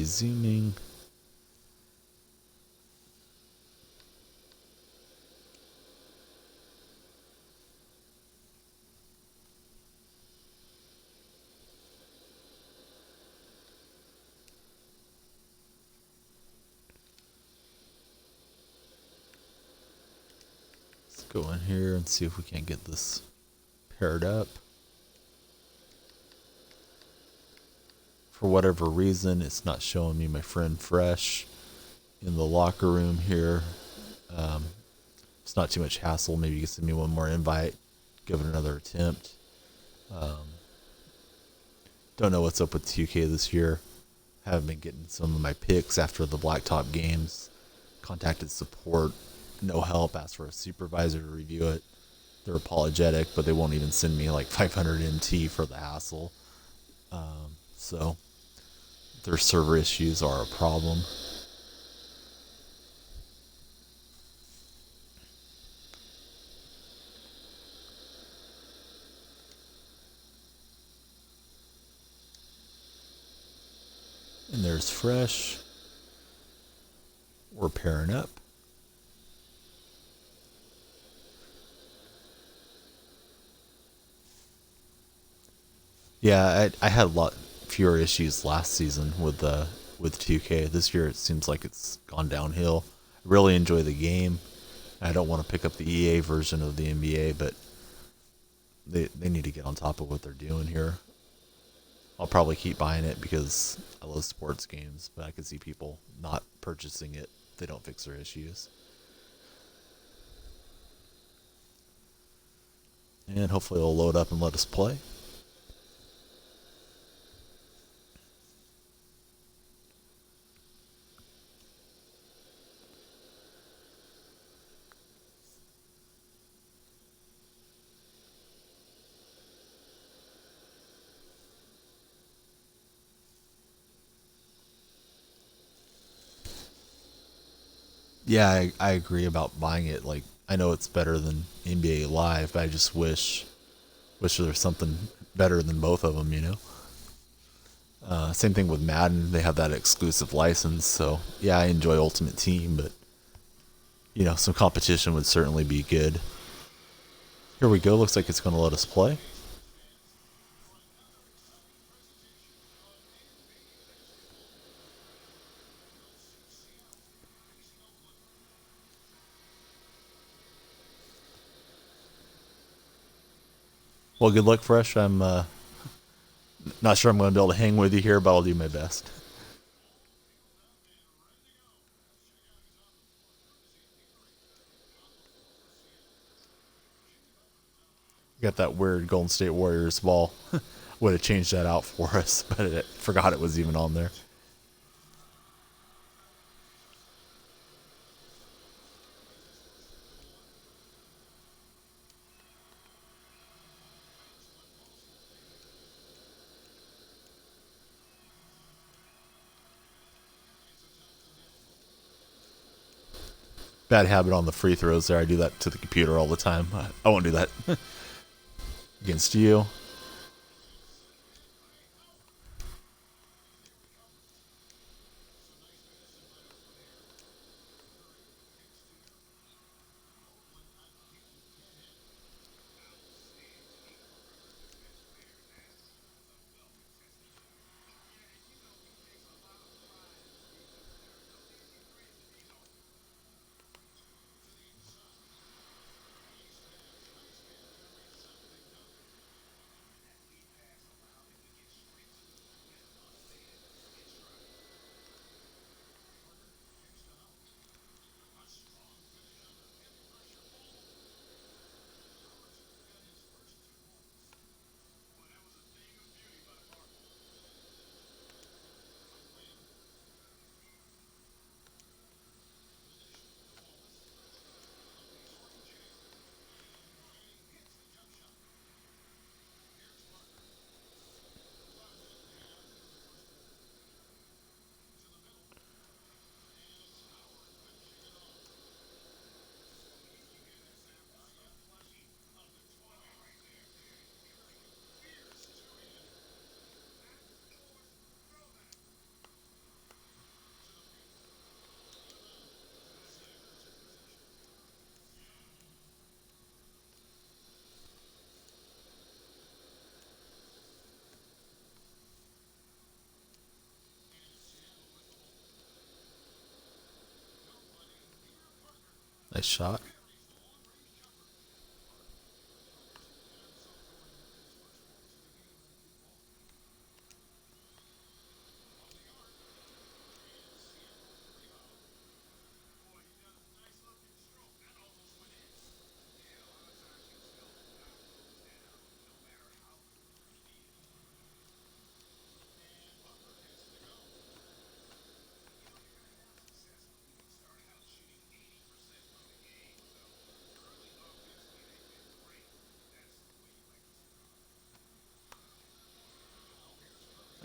resuming. Let's go in here and see if we can't get this paired up. For whatever reason, it's not showing me my friend Fresh in the locker room here. It's not too much hassle. Maybe you can send me one more invite, give it another attempt. Don't know what's up with 2K this year. Haven't been getting some of my picks after the blacktop games. Contacted support, no help. Asked for a supervisor to review it. They're apologetic, but they won't even send me like 500 MT for the hassle. So their server issues are a problem. And there's Fresh. We're pairing up. Yeah, I had a lot fewer issues last season with 2K. This year it seems like it's gone downhill. I really enjoy the game. I don't want to pick up the EA version of the NBA, but they need to get on top of what they're doing here. I'll probably keep buying it because I love sports games, but I can see people not purchasing it if they don't fix their issues. And hopefully it'll load up and let us play. Yeah, I agree about buying it. Like, I know it's better than NBA Live, but I just wish there was something better than both of them, you know? Same thing with Madden. They have that exclusive license. So, yeah, I enjoy Ultimate Team, but, some competition would certainly be good. Here we go. Looks like it's going to let us play. Well, good luck, Fresh. I'm not sure I'm going to be able to hang with you here, but I'll do my best. Got that weird Golden State Warriors ball. Would have changed that out for us, but I forgot it was even on there. Bad habit on the free throws there. I do that to the computer all the time. I won't do that against you. Nice shot.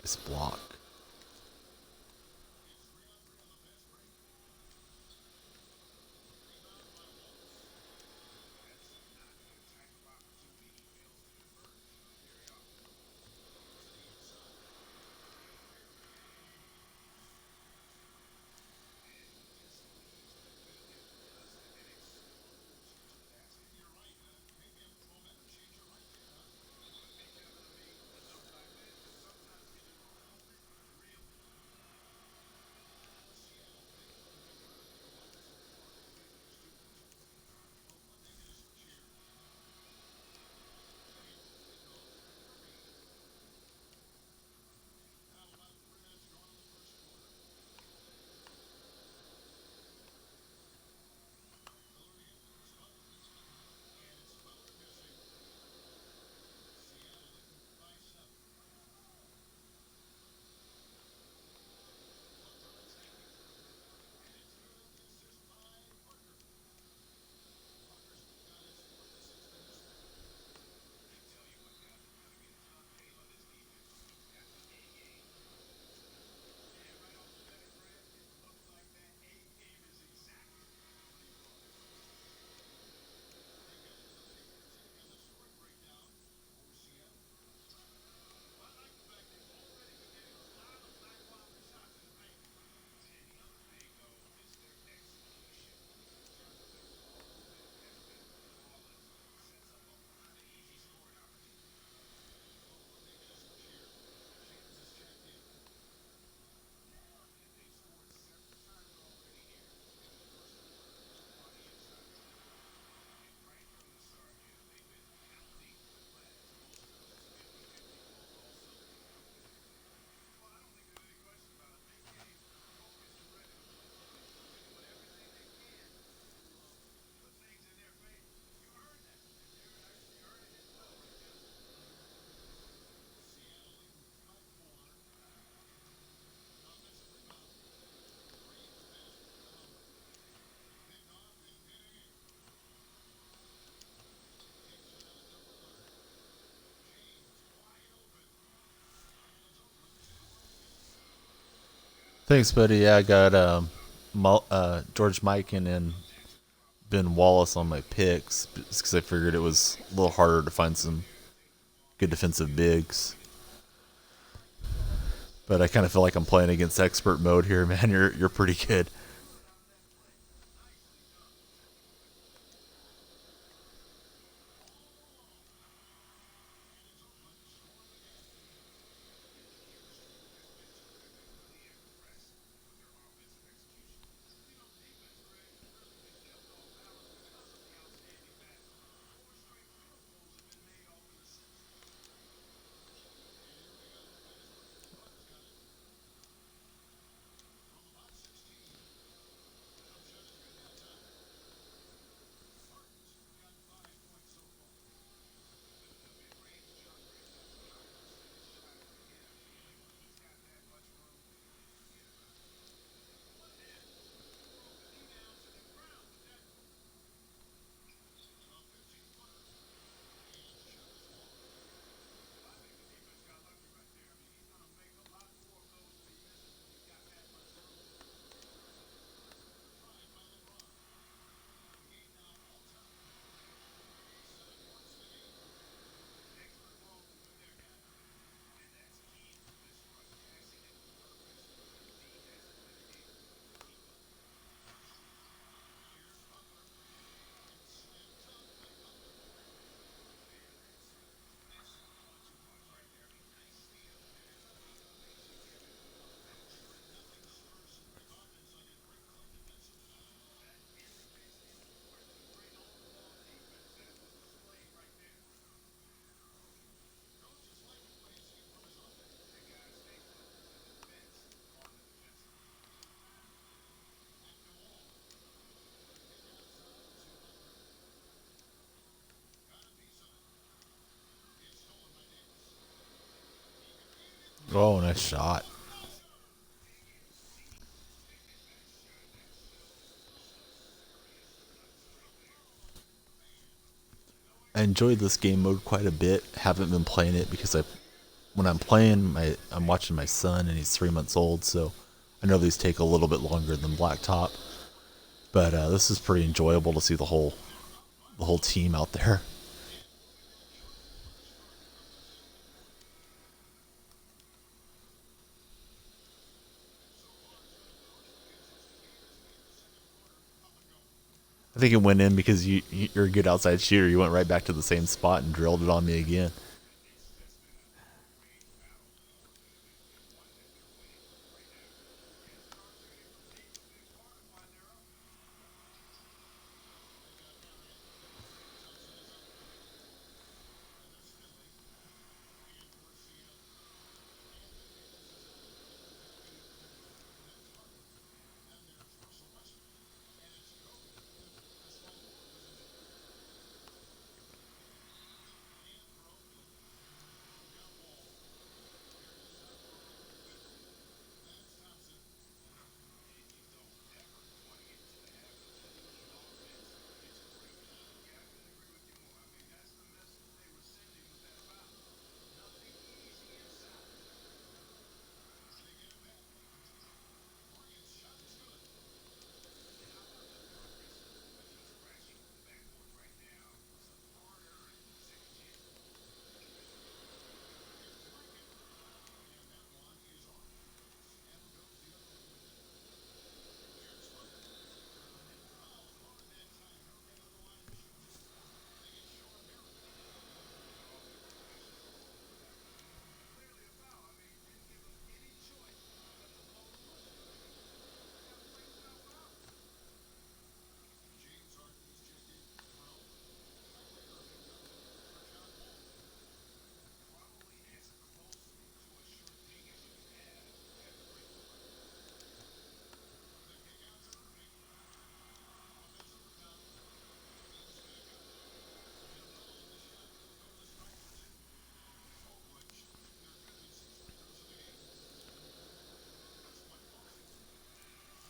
Nice block. Thanks, buddy. Yeah, I got George Mikan and Ben Wallace on my picks because I figured it was a little harder to find some good defensive bigs. But I kind of feel like I'm playing against expert mode here, man. You're pretty good. Oh, nice shot. I enjoyed this game mode quite a bit. Haven't been playing it because when I'm playing, I'm watching my son and he's 3 months old, so I know these take a little bit longer than blacktop. But this is pretty enjoyable to see the whole team out there. I think it went in because you're a good outside shooter. You went right back to the same spot and drilled it on me again.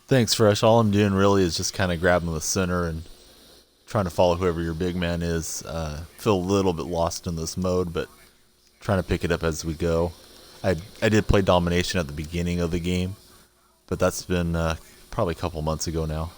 Thanks, Fresh. All I'm doing really is just kind of grabbing the center and trying to follow whoever your big man is. Feel a little bit lost in this mode, but trying to pick it up as we go. I did play domination at the beginning of the game, but that's been probably a couple months ago now.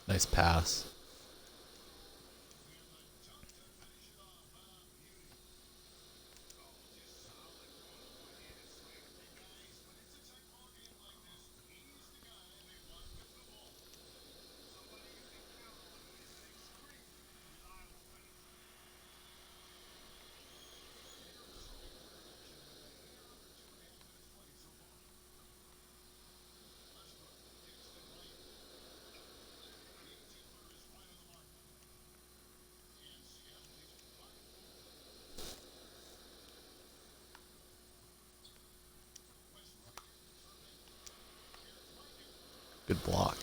Nice pass. Good block.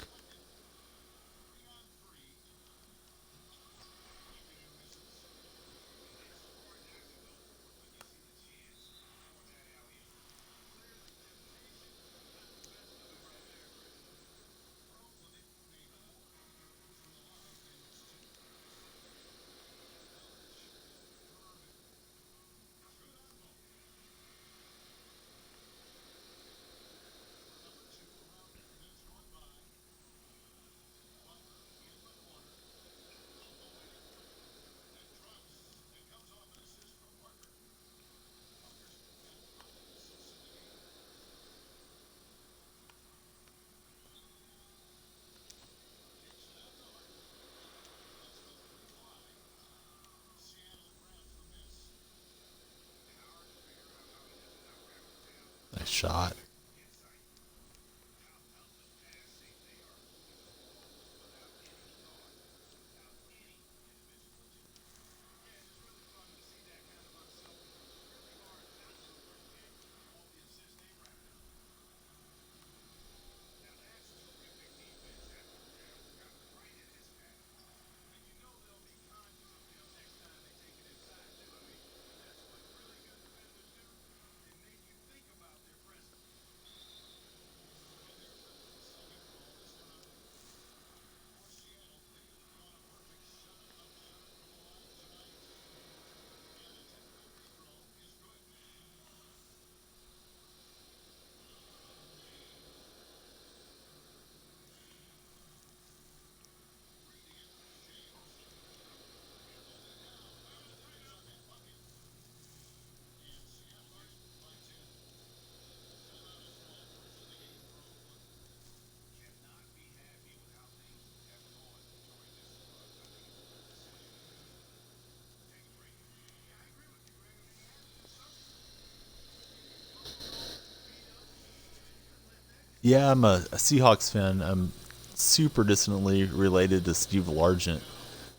shot. Yeah, I'm a Seahawks fan. I'm super distantly related to Steve Largent.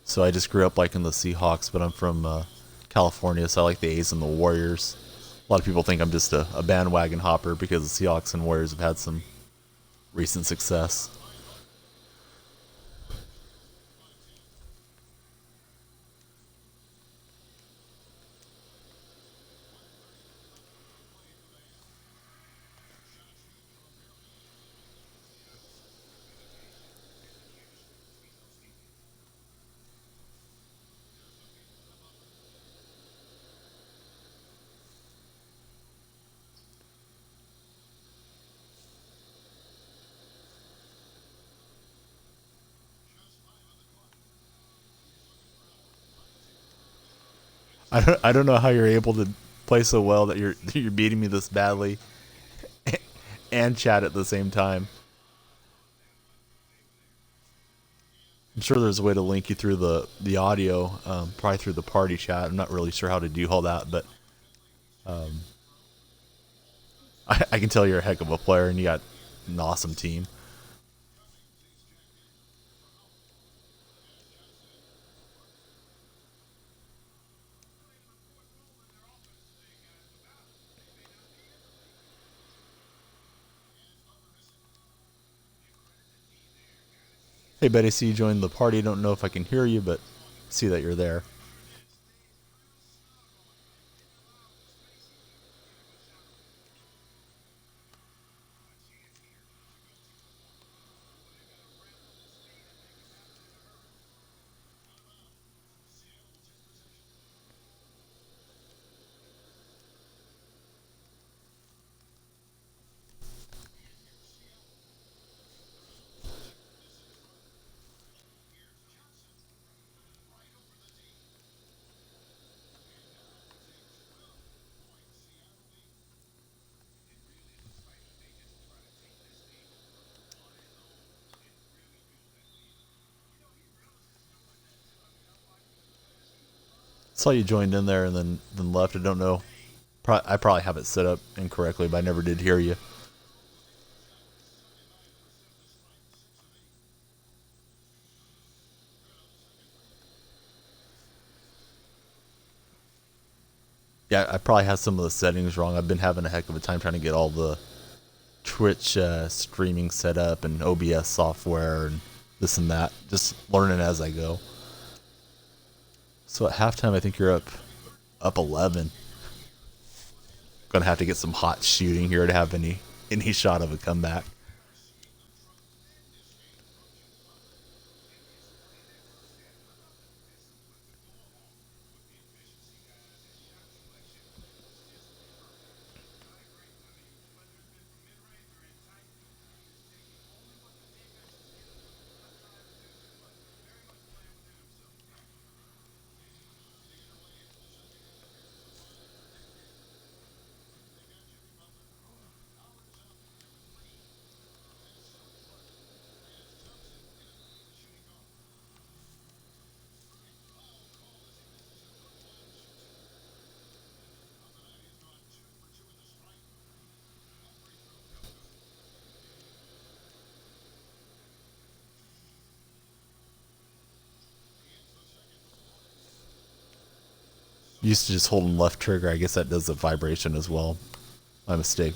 So I just grew up liking the Seahawks, but I'm from California, so I like the A's and the Warriors. A lot of people think I'm just a bandwagon hopper because the Seahawks and Warriors have had some recent success. I don't know how you're able to play so well that you're beating me this badly and chat at the same time. I'm sure there's a way to link you through the audio, probably through the party chat. I'm not really sure how to do all that, but I can tell you're a heck of a player and you got an awesome team. Hey, Betty, see you joined the party. Don't know if I can hear you, but see that you're there. Saw you joined in there and then left. I don't know. I probably have it set up incorrectly, but I never did hear you. Yeah, I probably have some of the settings wrong. I've been having a heck of a time trying to get all the Twitch streaming set up and OBS software and this and that. Just learning as I go. So at halftime, I think you're up 11. Gonna have to get some hot shooting here to have any shot of a comeback. Used to just holding left trigger. I guess that does the vibration as well. My mistake.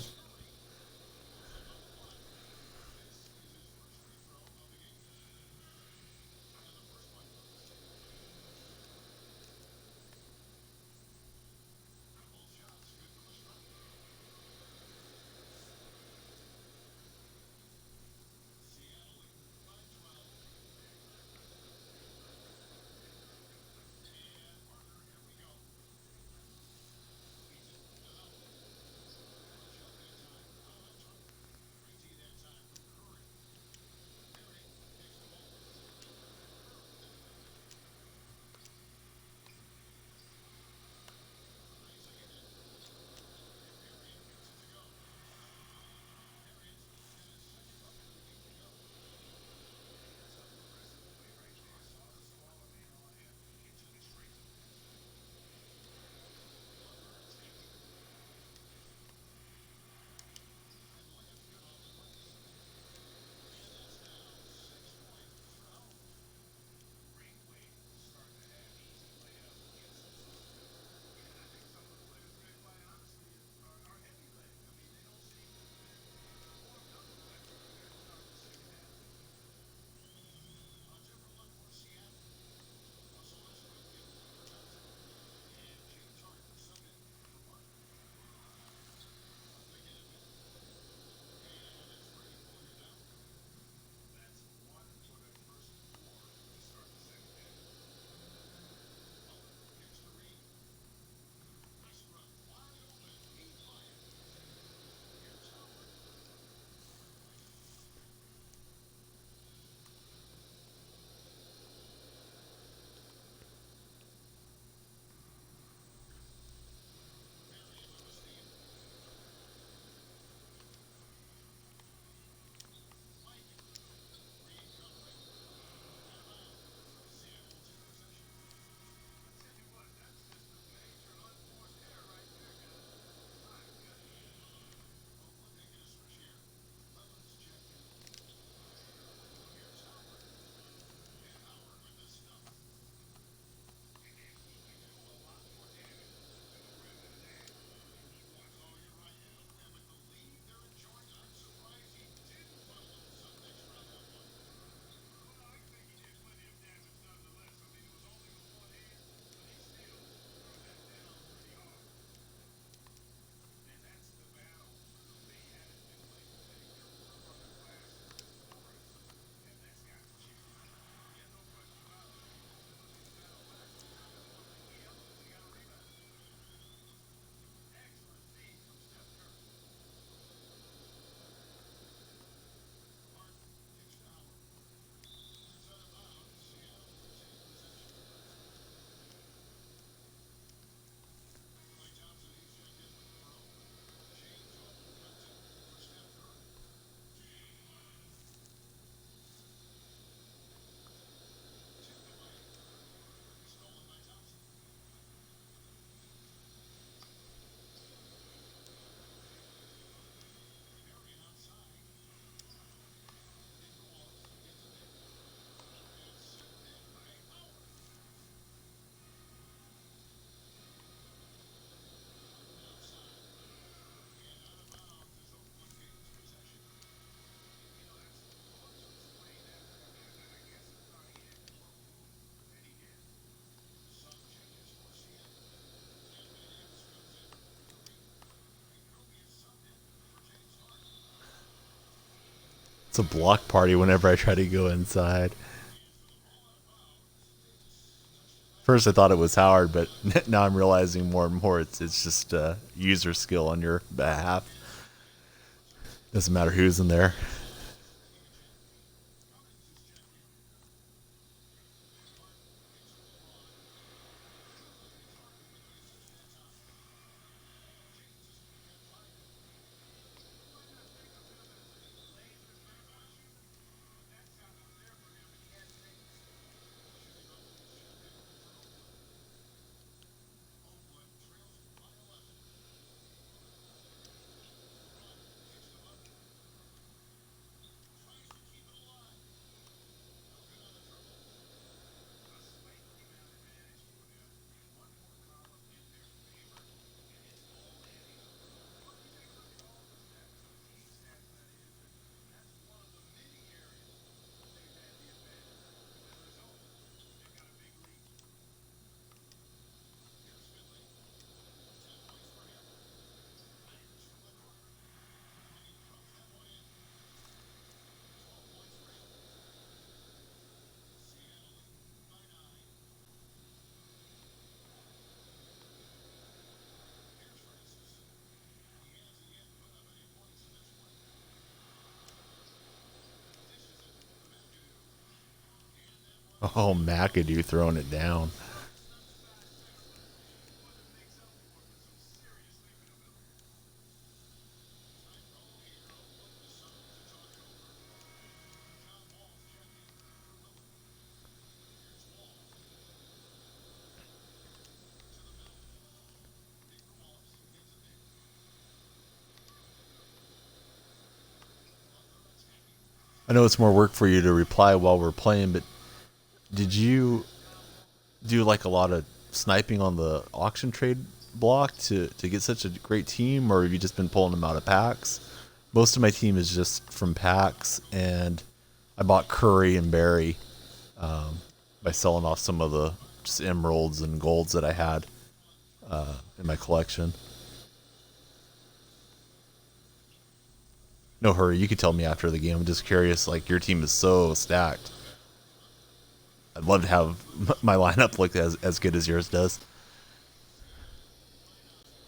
It's a block party whenever I try to go inside. First, I thought it was Howard, but now I'm realizing more and more it's just user skill on your behalf. Doesn't matter who's in there. Oh, McAdoo throwing it down. I know it's more work for you to reply while we're playing, but did you do like a lot of sniping on the auction trade block to get such a great team, or have you just been pulling them out of packs? Most of my team is just from packs, and I bought Curry and Barry by selling off some of the just emeralds and golds that I had in my collection. No hurry, you could tell me after the game. I'm just curious. Like your team is so stacked. I'd love to have my lineup look as good as yours does.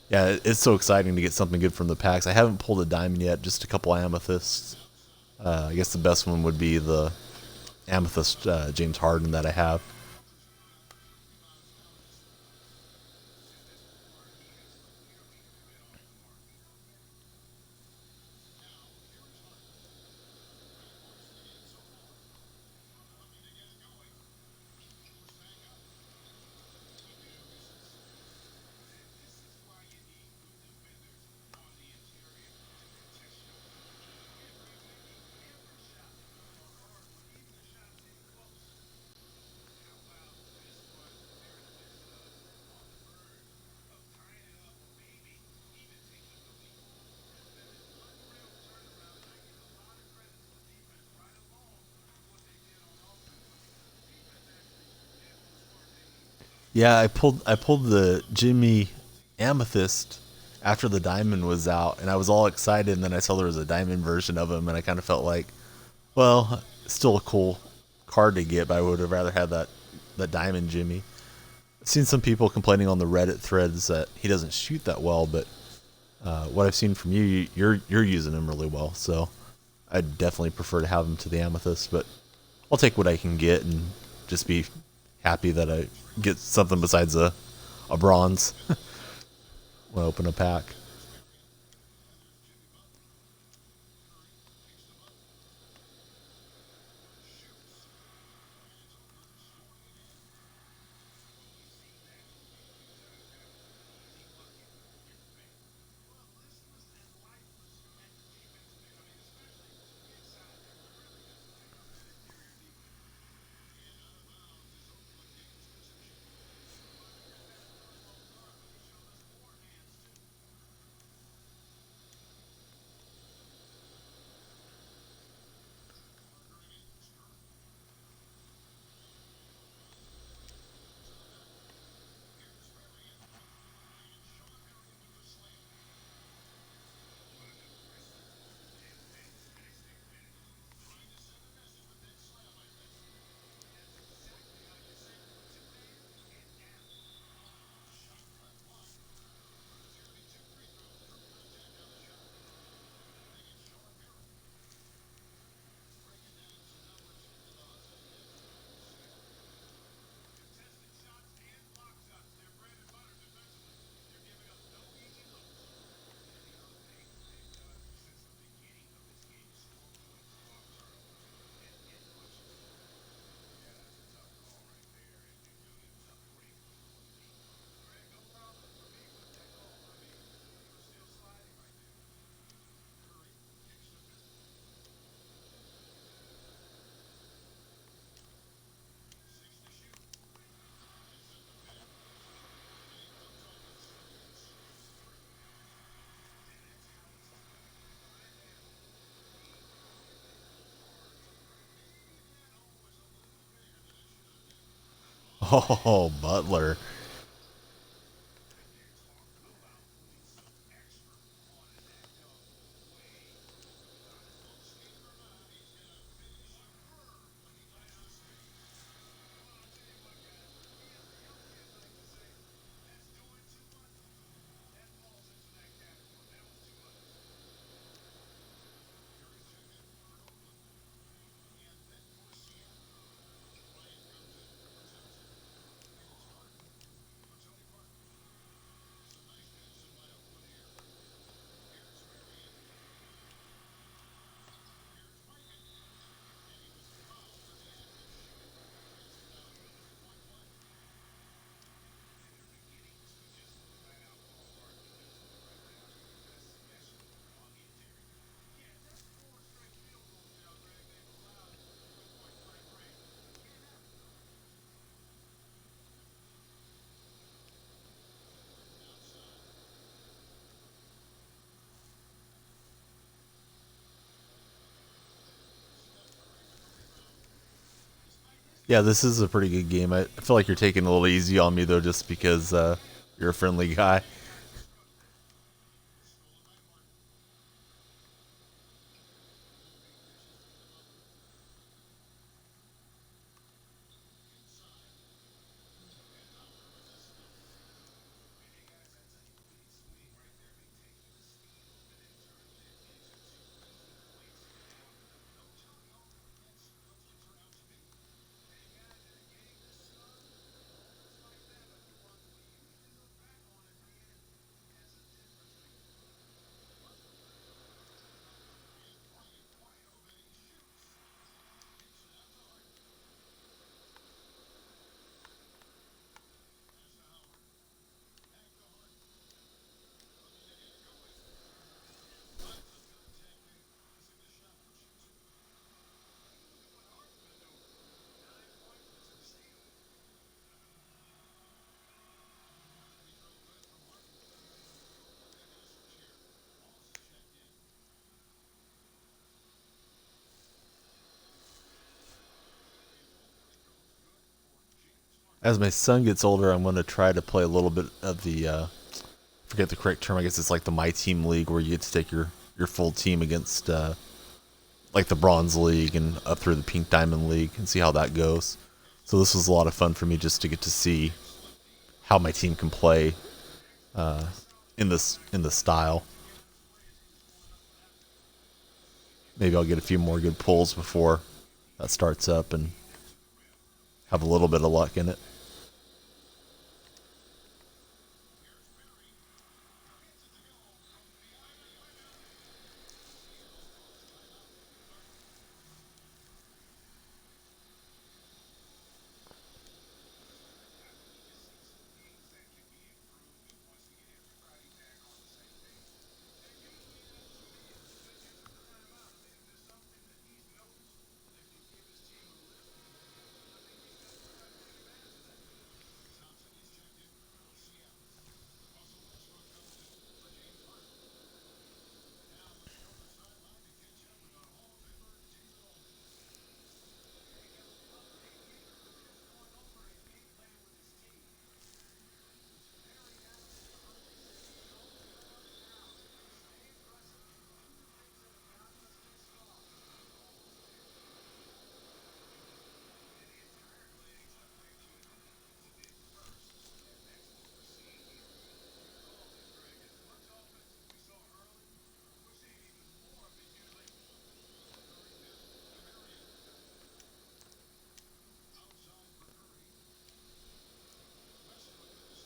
Yeah, it's so exciting to get something good from the packs. I haven't pulled a diamond yet, just a couple amethysts. I guess the best one would be the amethyst James Harden that I have. Yeah, I pulled the Jimmy Amethyst after the diamond was out, and I was all excited. And then I saw there was a diamond version of him, and I kind of felt like, well, still a cool card to get, but I would have rather had that diamond Jimmy. I've seen some people complaining on the Reddit threads that he doesn't shoot that well, but what I've seen from you, you're using him really well. So I'd definitely prefer to have him to the Amethyst, but I'll take what I can get and just be happy that I get something besides a bronze when I open a pack. Oh, Butler. Yeah, this is a pretty good game. I feel like you're taking a little easy on me though, just because you're a friendly guy. As my son gets older, I'm going to try to play a little bit of the forget the correct term. I guess it's like the My Team League, where you get to take your full team against like the Bronze League and up through the Pink Diamond League, and see how that goes. So this was a lot of fun for me just to get to see how my team can play in the style. Maybe I'll get a few more good pulls before that starts up and have a little bit of luck in it.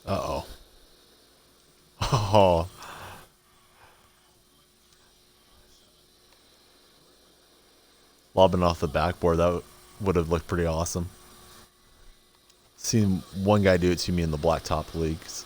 Uh oh. Oh, lobbing off the backboard, that would have looked pretty awesome. Seen one guy do it to me in the blacktop leagues.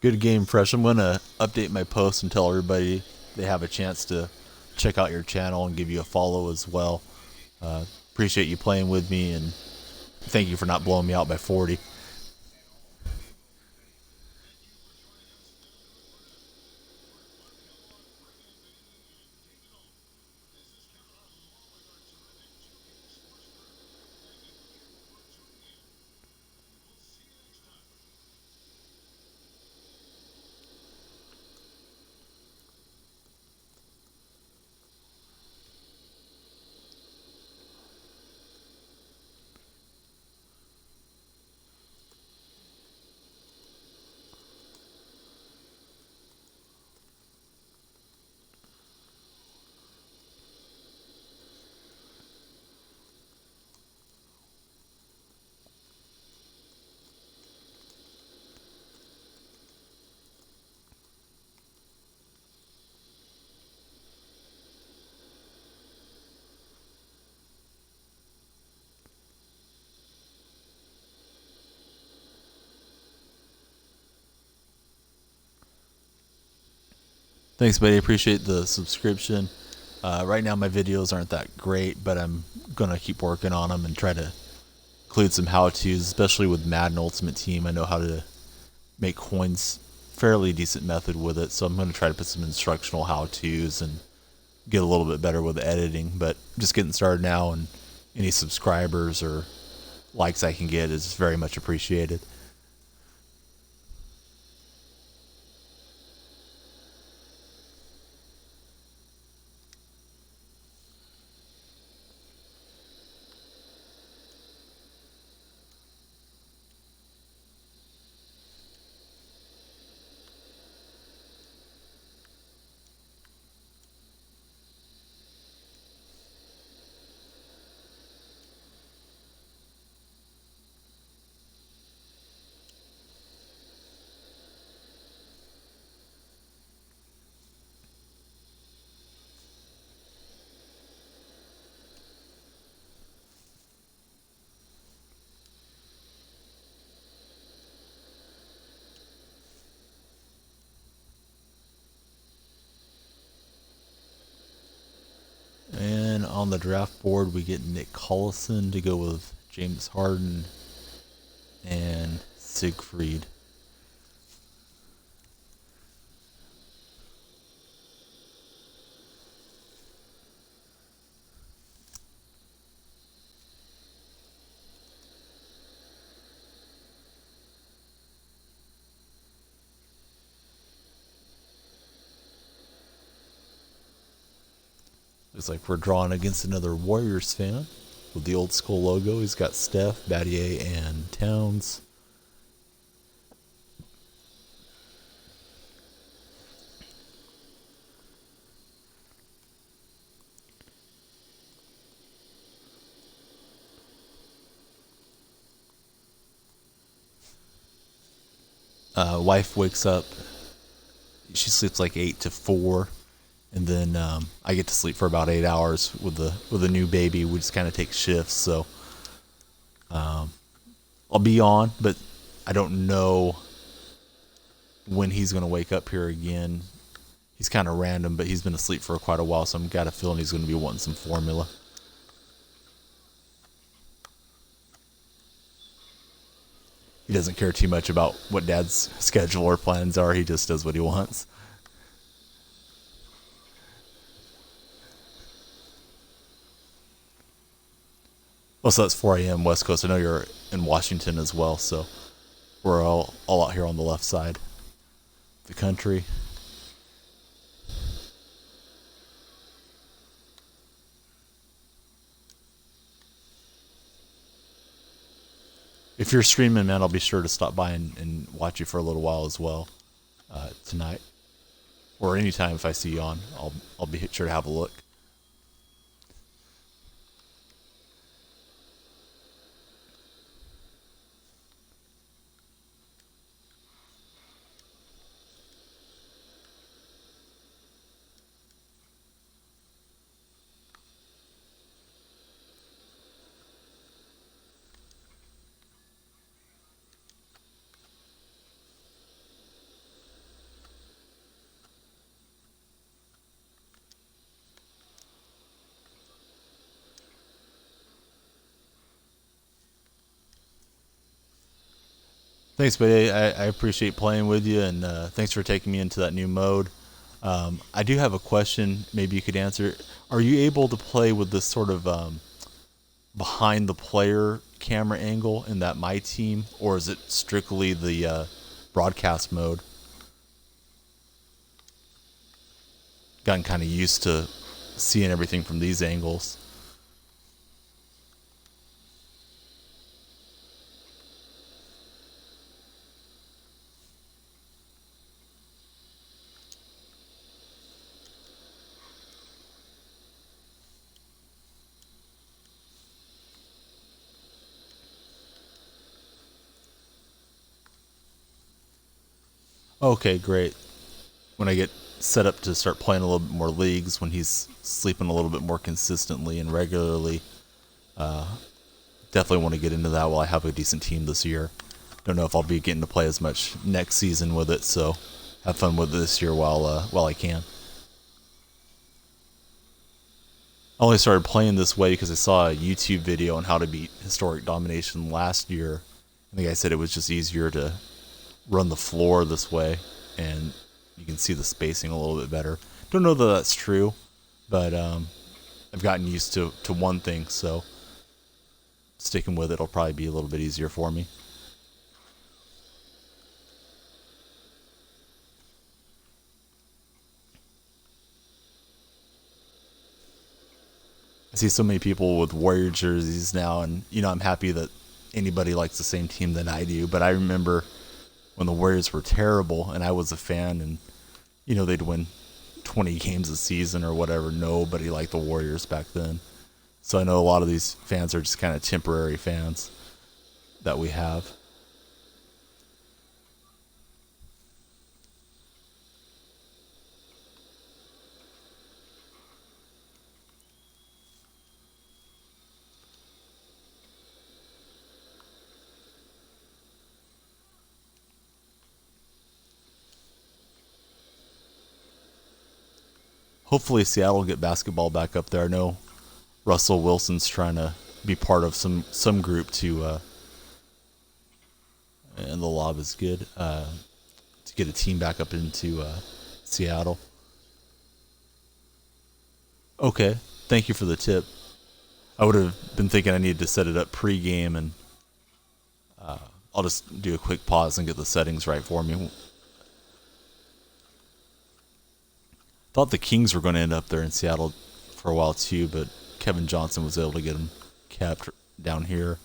Good game, Fresh. I'm gonna update my post and tell everybody they have a chance to check out your channel and give you a follow as well. Appreciate you playing with me, and thank you for not blowing me out by 40. Thanks, buddy. Appreciate the subscription. Right now, my videos aren't that great, but I'm gonna keep working on them and try to include some how-tos, especially with Madden Ultimate Team. I know how to make coins fairly decent method with it, so I'm going to try to put some instructional how-tos and get a little bit better with the editing. But just getting started now, and any subscribers or likes I can get is very much appreciated. And on the draft board, we get Nick Collison to go with James Harden and Siegfried. Looks like we're drawing against another Warriors fan with the old school logo. He's got Steph, Battier, and Towns. Wife wakes up. She sleeps like 8 to 4, and then I get to sleep for about 8 hours with a new baby. We just kind of take shifts, so I'll be on, but I don't know when he's going to wake up here again. He's kind of random, but he's been asleep for quite a while, so I've got a feeling he's going to be wanting some formula. He doesn't care too much about what Dad's schedule or plans are. He just does what he wants. Oh, so that's 4 a.m. West Coast. I know you're in Washington as well, so we're all out here on the left side of the country. If you're streaming, man, I'll be sure to stop by and watch you for a little while as well tonight, or anytime if I see you on. I'll be sure to have a look. Thanks, buddy. I appreciate playing with you, and thanks for taking me into that new mode. I do have a question. Maybe you could answer. Are you able to play with this sort of behind the player camera angle in that my team, or is it strictly the broadcast mode? Gotten kind of used to seeing everything from these angles. Okay, great. When I get set up to start playing a little bit more leagues, when he's sleeping a little bit more consistently and regularly, definitely want to get into that while I have a decent team this year. Don't know if I'll be getting to play as much next season with it, so have fun with it this year while I can. I only started playing this way because I saw a YouTube video on how to beat historic domination last year. And the guy said it was just easier to run the floor this way, and you can see the spacing a little bit better. Don't know that that's true, but I've gotten used to one thing, so sticking with it will probably be a little bit easier for me. I see so many people with Warrior jerseys now, and I'm happy that anybody likes the same team that I do. But I remember when the Warriors were terrible, and I was a fan, and they'd win 20 games a season or whatever. Nobody liked the Warriors back then. So I know a lot of these fans are just kind of temporary fans that we have. Hopefully Seattle will get basketball back up there. I know Russell Wilson's trying to be part of some group and the lob is good, to get a team back up into Seattle. Okay, thank you for the tip. I would have been thinking I needed to set it up pre-game, and I'll just do a quick pause and get the settings right for me. Thought the Kings were going to end up there in Seattle for a while too, but Kevin Johnson was able to get them kept down here.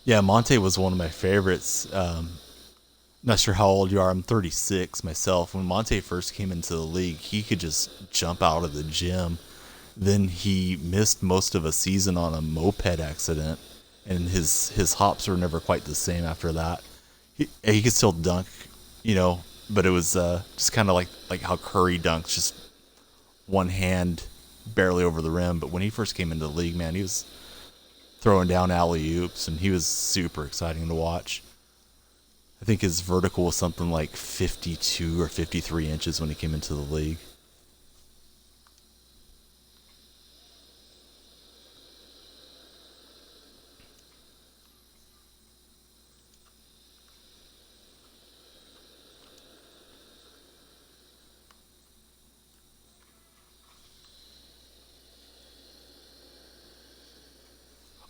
Yeah, Monte was one of my favorites. Not sure how old you are. I'm 36 myself. When Monte first came into the league, he could just jump out of the gym. Then he missed most of a season on a moped accident, and his hops were never quite the same after that. He could still dunk, but it was just kind of like how Curry dunks, just one hand barely over the rim. But when he first came into the league, man, he was throwing down alley-oops, and he was super exciting to watch. I think his vertical was something like 52 or 53 inches when he came into the league.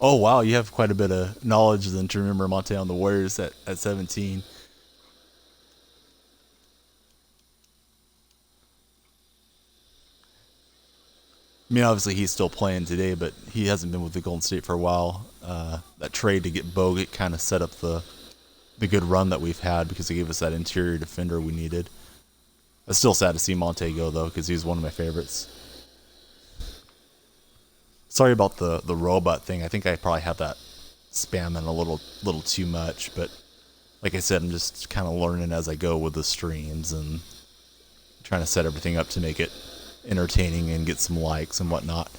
Oh wow, you have quite a bit of knowledge then to remember Monte on the Warriors at 17. I mean, obviously he's still playing today, but he hasn't been with the Golden State for a while. That trade to get Bogut kind of set up the good run that we've had because it gave us that interior defender we needed. It's still sad to see Monte go though, because he's one of my favorites. Sorry about the robot thing. I think I probably have that spamming a little too much, but like I said, I'm just kind of learning as I go with the streams and trying to set everything up to make it entertaining and get some likes and whatnot.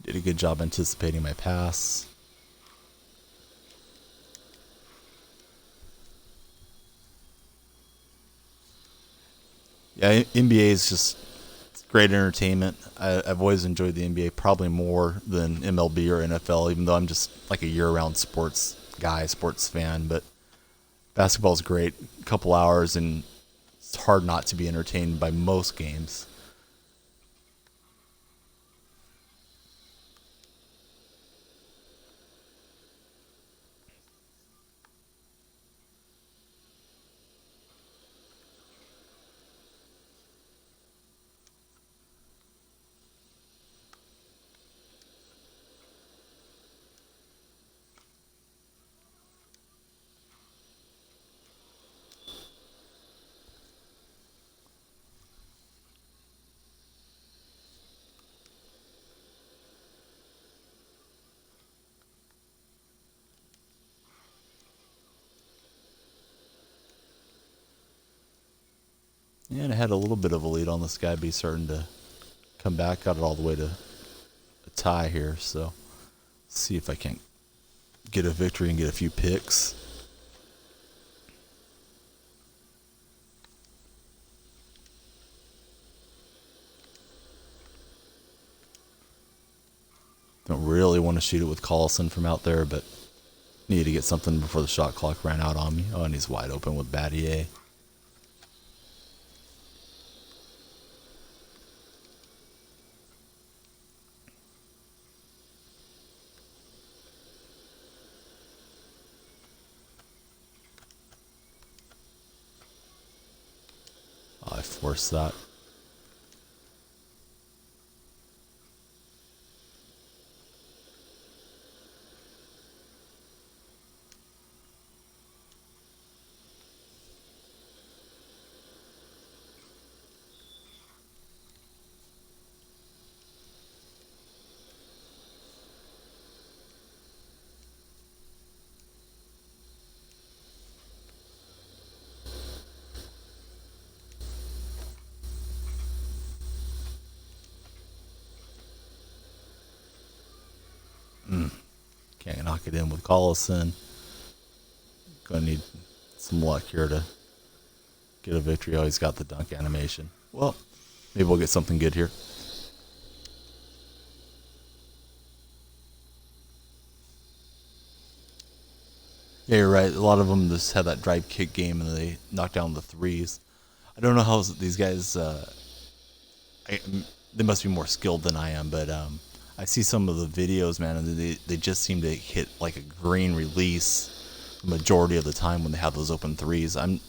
Did a good job anticipating my pass. Yeah, NBA is just great entertainment. I've always enjoyed the NBA probably more than MLB or NFL, even though I'm just like a year-round sports guy, sports fan. But basketball is great. A couple hours, and it's hard not to be entertained by most games. And I had a little bit of a lead on this guy, but he's starting to come back. Got it all the way to a tie here, so let's see if I can get a victory and get a few picks. Don't really want to shoot it with Collison from out there, but need to get something before the shot clock ran out on me. Oh, and he's wide open with Battier. Oh, I forced that. Can't knock it in with Collison. Gonna need some luck here to get a victory. Oh, he's got the dunk animation. Well, maybe we'll get something good here. Yeah, you're right. A lot of them just had that drive kick game and they knock down the threes. I don't know how these guys. I, they must be more skilled than I am, but I see some of the videos, man, and they just seem to hit like a green release the majority of the time when they have those open threes. I'm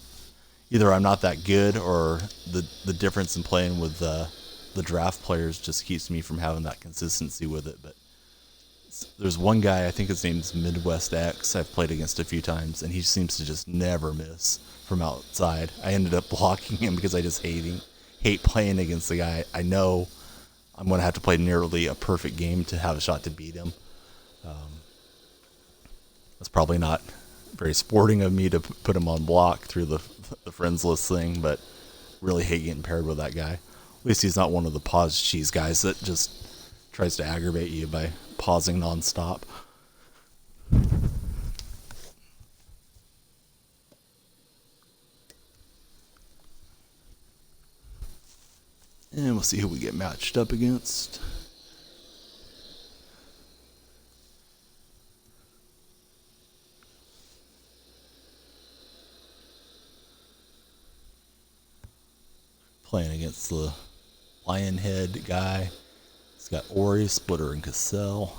not that good, or the difference in playing with the draft players just keeps me from having that consistency with it. But there's one guy, I think his name's Midwest X. I've played against a few times, and he seems to just never miss from outside. I ended up blocking him because I just hate playing against the guy. I know I'm going to have to play nearly a perfect game to have a shot to beat him. That's probably not very sporting of me to put him on block through the friends list thing, but really hate getting paired with that guy. At least he's not one of the pause cheese guys that just tries to aggravate you by pausing nonstop. And we'll see who we get matched up against. Playing against the Lionhead guy. He's got Ori, Splitter, and Cassell.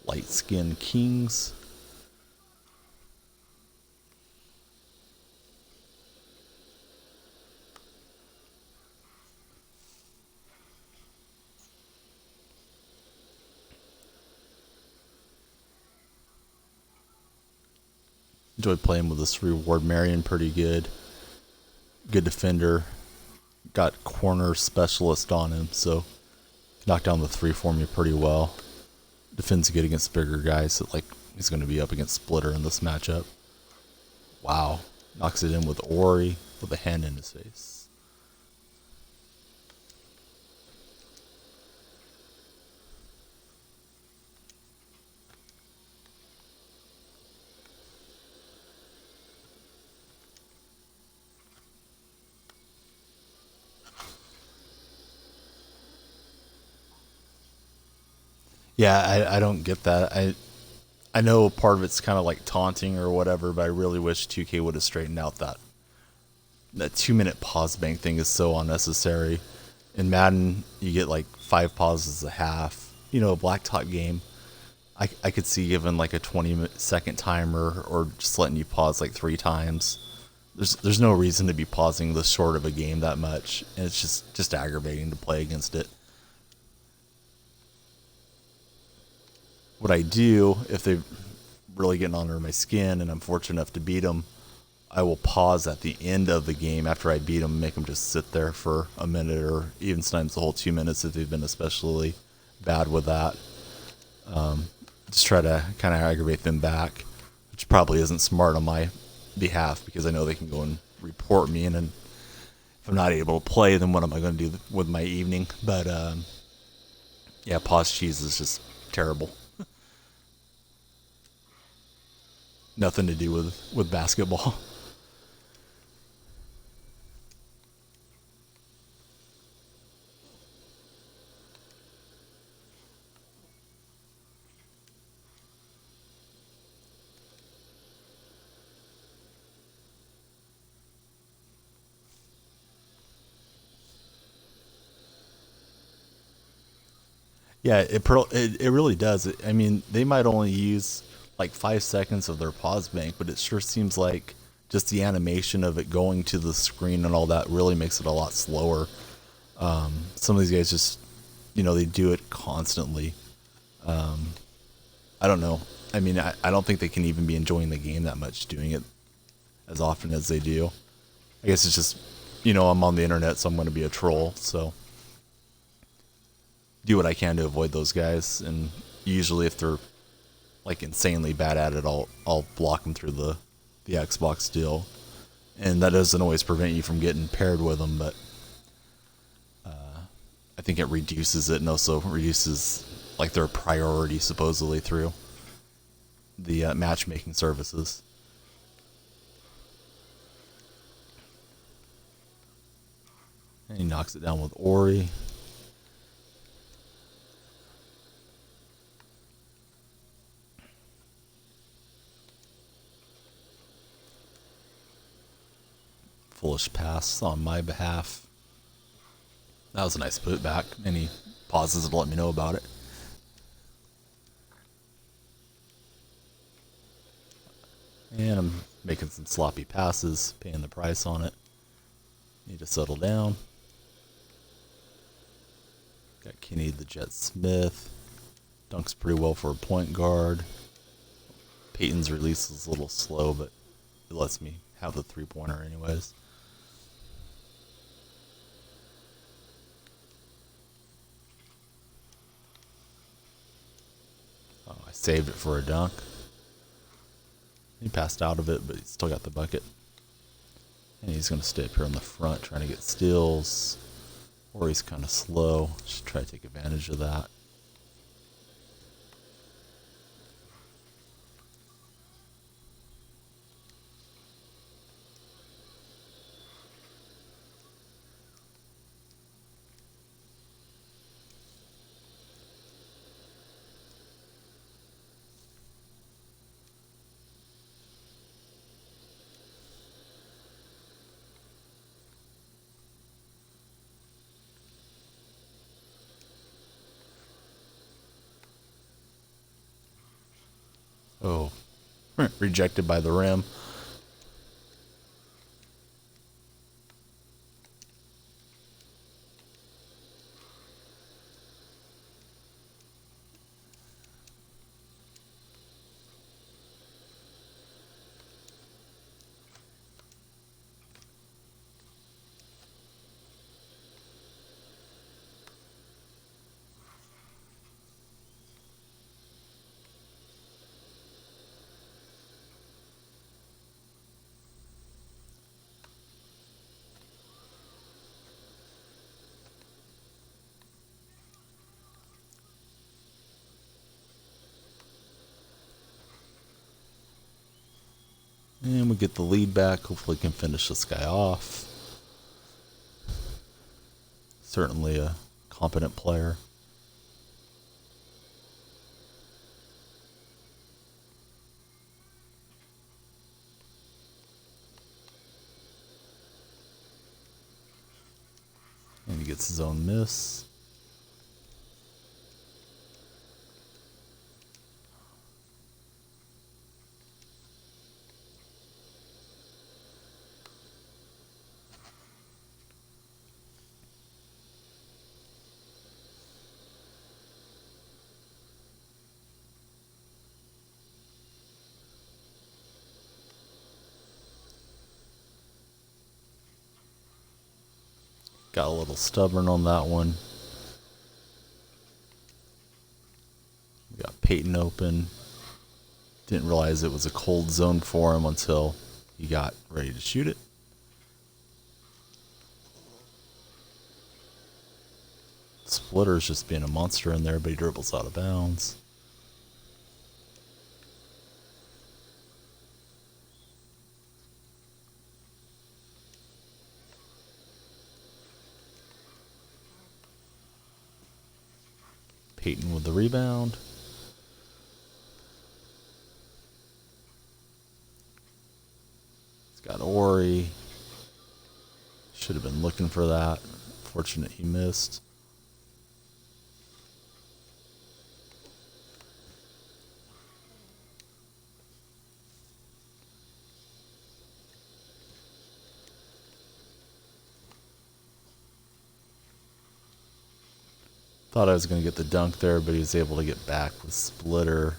Light Skin Kings. Enjoyed playing with this reward. Marion pretty good. Good defender. Got corner specialist on him, so knocked down the three for me pretty well. defends good against bigger guys. So like he's going to be up against Splitter in this matchup. Wow. Knocks it in with Ori with a hand in his face. Yeah, I don't get that. I know part of it's kind of like taunting or whatever, but I really wish 2K would have straightened out that 2 minute pause bank thing is so unnecessary. In Madden, you get like 5 pauses a half. You know, a blacktop game, I could see giving like a 20-second timer or just letting you pause like 3 times. There's no reason to be pausing this short of a game that much, and it's just aggravating to play against it. What I do if they're really getting under my skin and I'm fortunate enough to beat them, I will pause at the end of the game after I beat them, make them just sit there for a minute or even sometimes the whole 2 minutes if they've been especially bad with that. Just try to kind of aggravate them back, which probably isn't smart on my behalf because I know they can go and report me, and then if I'm not able to play, then what am I going to do with my evening? But yeah, pause cheese is just terrible. Nothing to do with basketball. Yeah, it really does. I mean, they might only use like 5 seconds of their pause bank, but it sure seems like just the animation of it going to the screen and all that really makes it a lot slower. Some of these guys just, they do it constantly. I don't know. I mean, I don't think they can even be enjoying the game that much doing it as often as they do. I guess it's just, I'm on the internet, so I'm going to be a troll. So do what I can to avoid those guys. And usually, if they're like insanely bad at it, I'll block them through the Xbox deal. And that doesn't always prevent you from getting paired with them, but I think it reduces it and also reduces like their priority supposedly through the matchmaking services. And he knocks it down with Ori. Foolish pass on my behalf. That was a nice putback. And he pauses to let me know about it. And I'm making some sloppy passes, paying the price on it. Need to settle down. Got Kenny the Jet Smith. Dunks pretty well for a point guard. Peyton's release is a little slow, but it lets me have the three-pointer anyways. Oh, I saved it for a dunk. He passed out of it, but he still got the bucket. And he's going to stay up here on the front trying to get steals. Or he's kind of slow. Just try to take advantage of that. Oh, rejected by the rim. we get the lead back. Hopefully can finish this guy off. Certainly a competent player. And he gets his own miss. Got a little stubborn on that one. We got Peyton open. Didn't realize it was a cold zone for him until he got ready to shoot it. Splitter's just being a monster in there, but he dribbles out of bounds. Peyton with the rebound. He's got Ori. Should have been looking for that. Fortunate he missed. Thought I was going to get the dunk there, but he was able to get back with Splitter.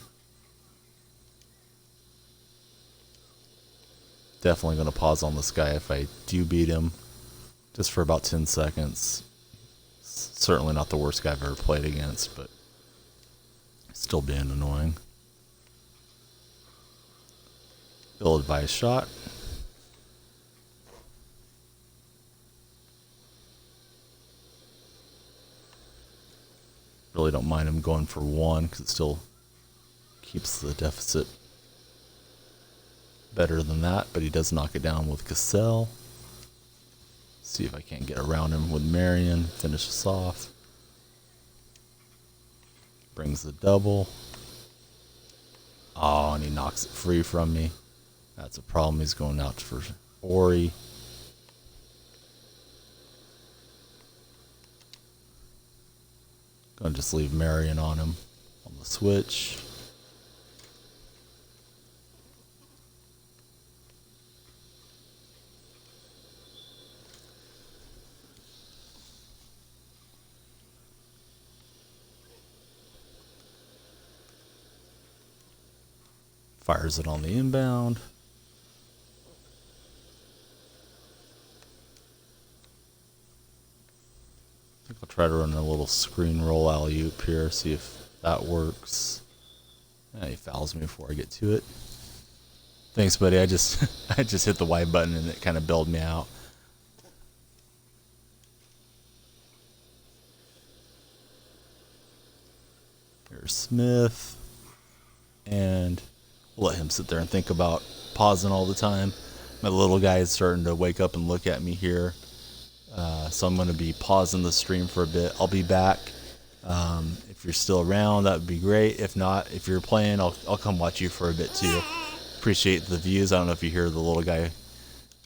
Definitely going to pause on this guy if I do beat him. Just for about 10 seconds. Certainly not the worst guy I've ever played against, but still being annoying. Ill-advised shot. Really don't mind him going for one because it still keeps the deficit better than that, but he does knock it down with Cassell. See if I can't get around him with Marion. Finish this off. Brings the double. Oh, and he knocks it free from me. That's a problem. He's going out for Ori. Gonna just leave Marion on him on the switch. Fires it on the inbound. I think I'll try to run a little screen roll alley-oop here, see if that works. He fouls me before I get to it. Thanks, buddy. I just hit the Y button and it kind of bailed me out. Here's Smith. And we'll let him sit there and think about pausing all the time. My little guy is starting to wake up and look at me here. So I'm going to be pausing the stream for a bit. I'll be back. If you're still around, that would be great. If not, if you're playing, I'll come watch you for a bit too. Appreciate the views. I don't know if you hear the little guy.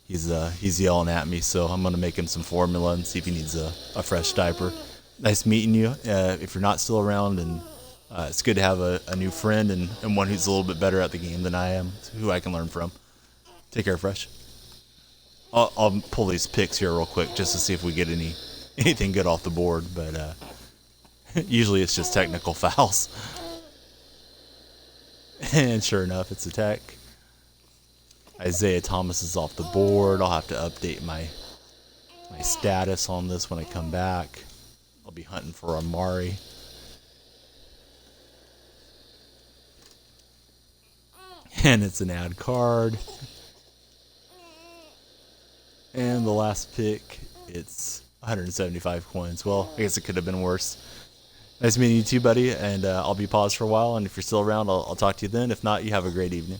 He's yelling at me, so I'm going to make him some formula and see if he needs a fresh diaper. Nice meeting you. If you're not still around, and it's good to have a new friend and one who's a little bit better at the game than I am, who I can learn from. Take care, Fresh. I'll pull these picks here real quick just to see if we get anything good off the board, but usually it's just technical fouls. And sure enough, it's a tech. Isaiah Thomas is off the board. I'll have to update my status on this when I come back. I'll be hunting for Amari. And it's an ad card. And the last pick, it's 175 coins. Well, I guess it could have been worse. Nice meeting you too, buddy. And I'll be paused for a while. And if you're still around, I'll talk to you then. If not, you have a great evening.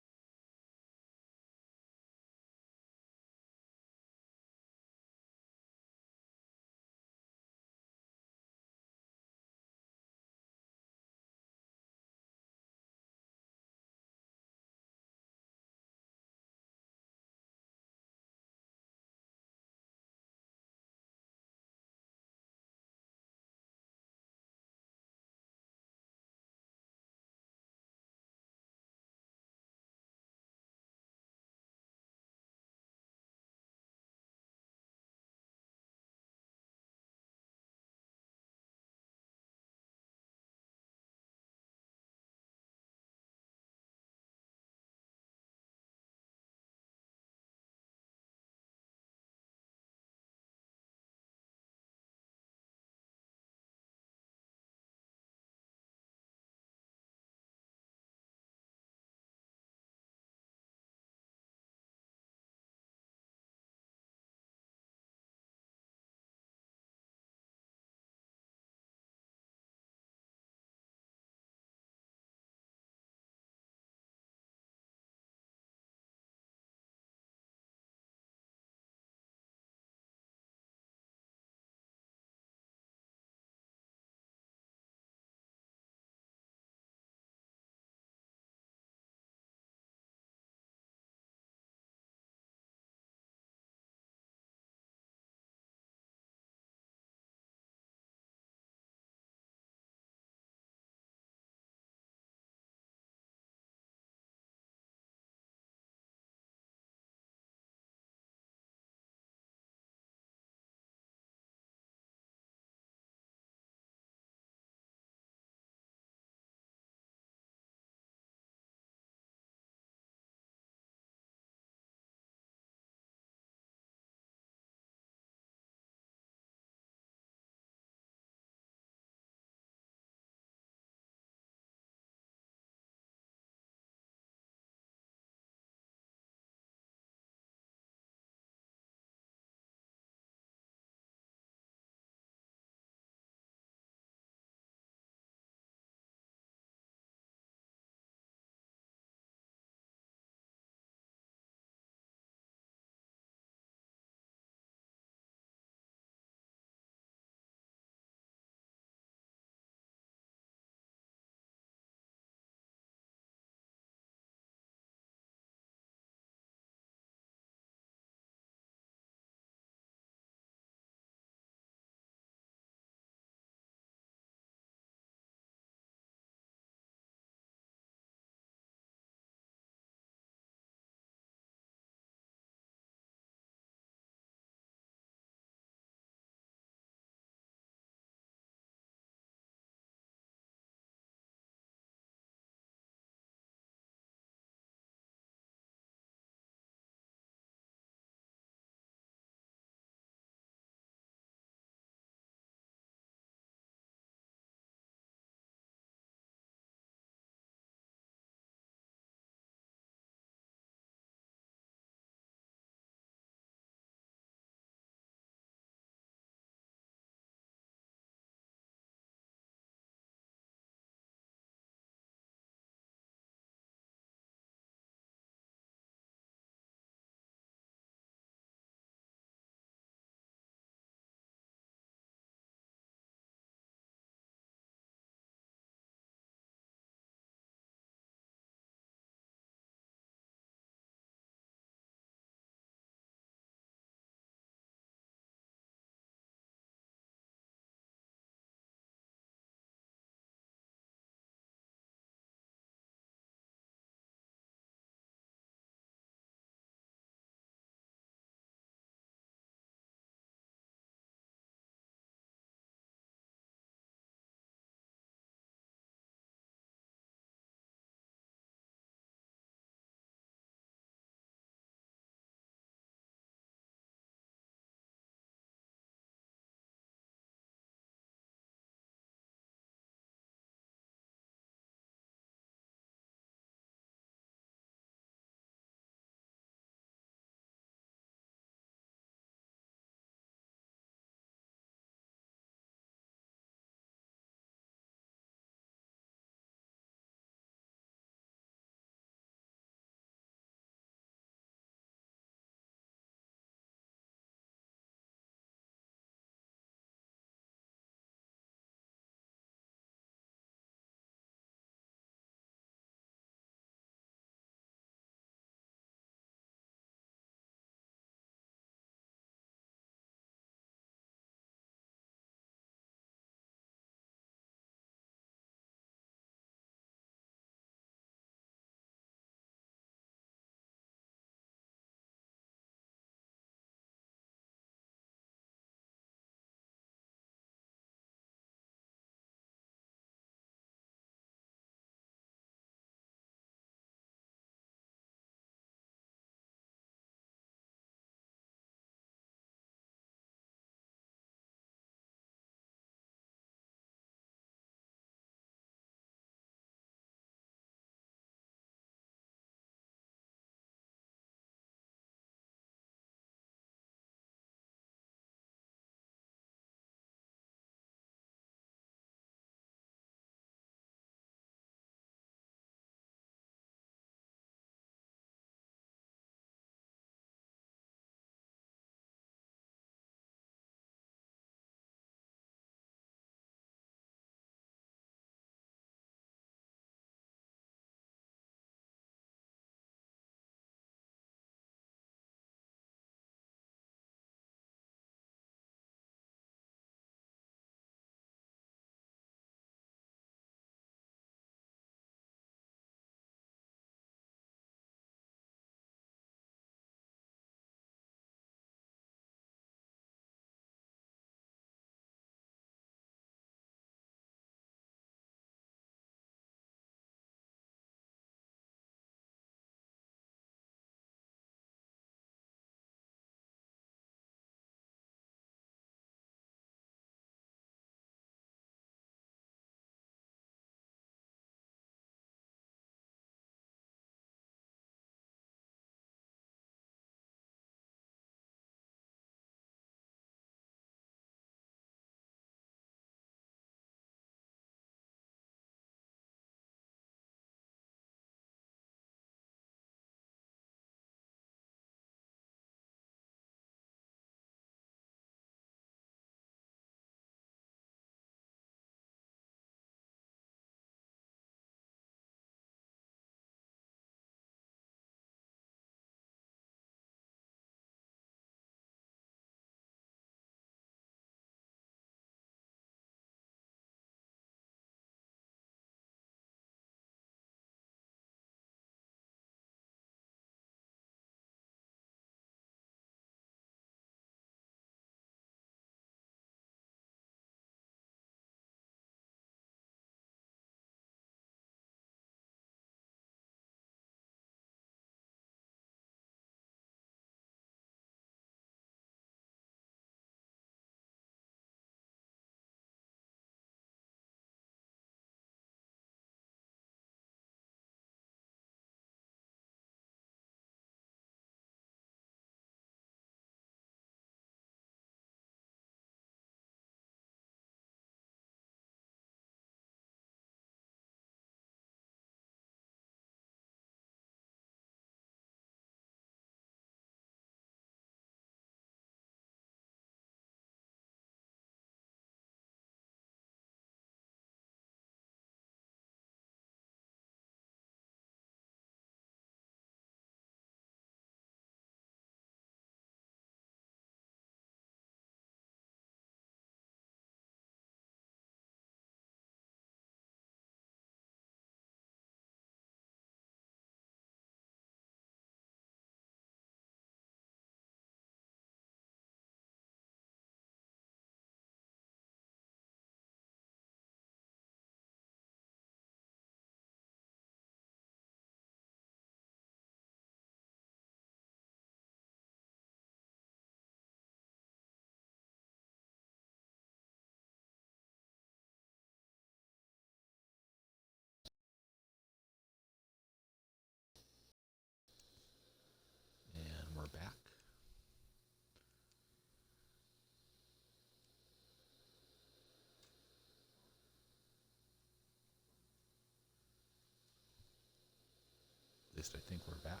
least I think we're back.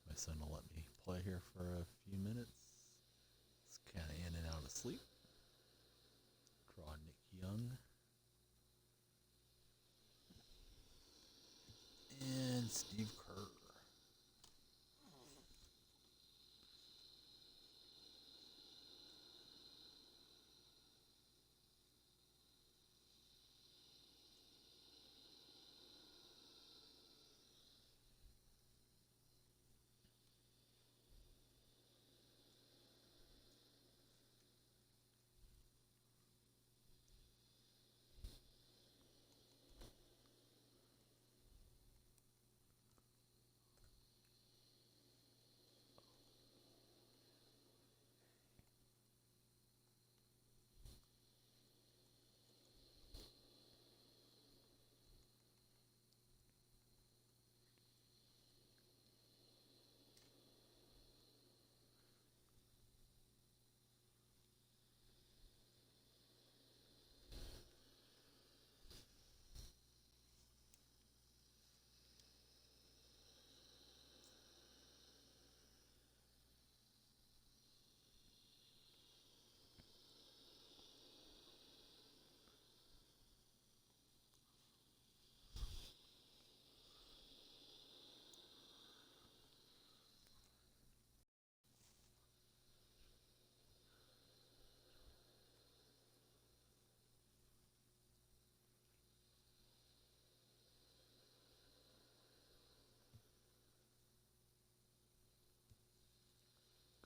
My son will let me play here for a few minutes. It's kind of in and out of sleep. Draw Nick Young. And Steve Kerr.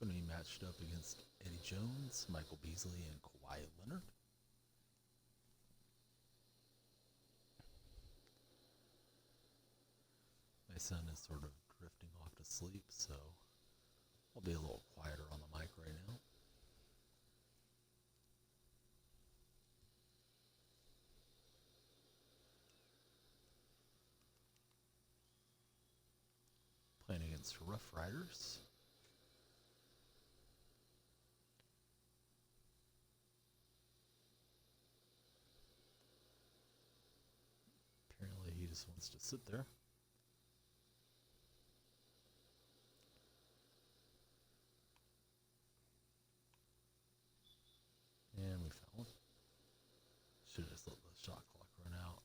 Going to be matched up against Eddie Jones, Michael Beasley, and Kawhi Leonard. My son is sort of drifting off to sleep, so I'll be a little quieter on the mic right now. Playing against Rough Riders. Apparently he just wants to sit there. And we found one. Should have just let the shot clock run out.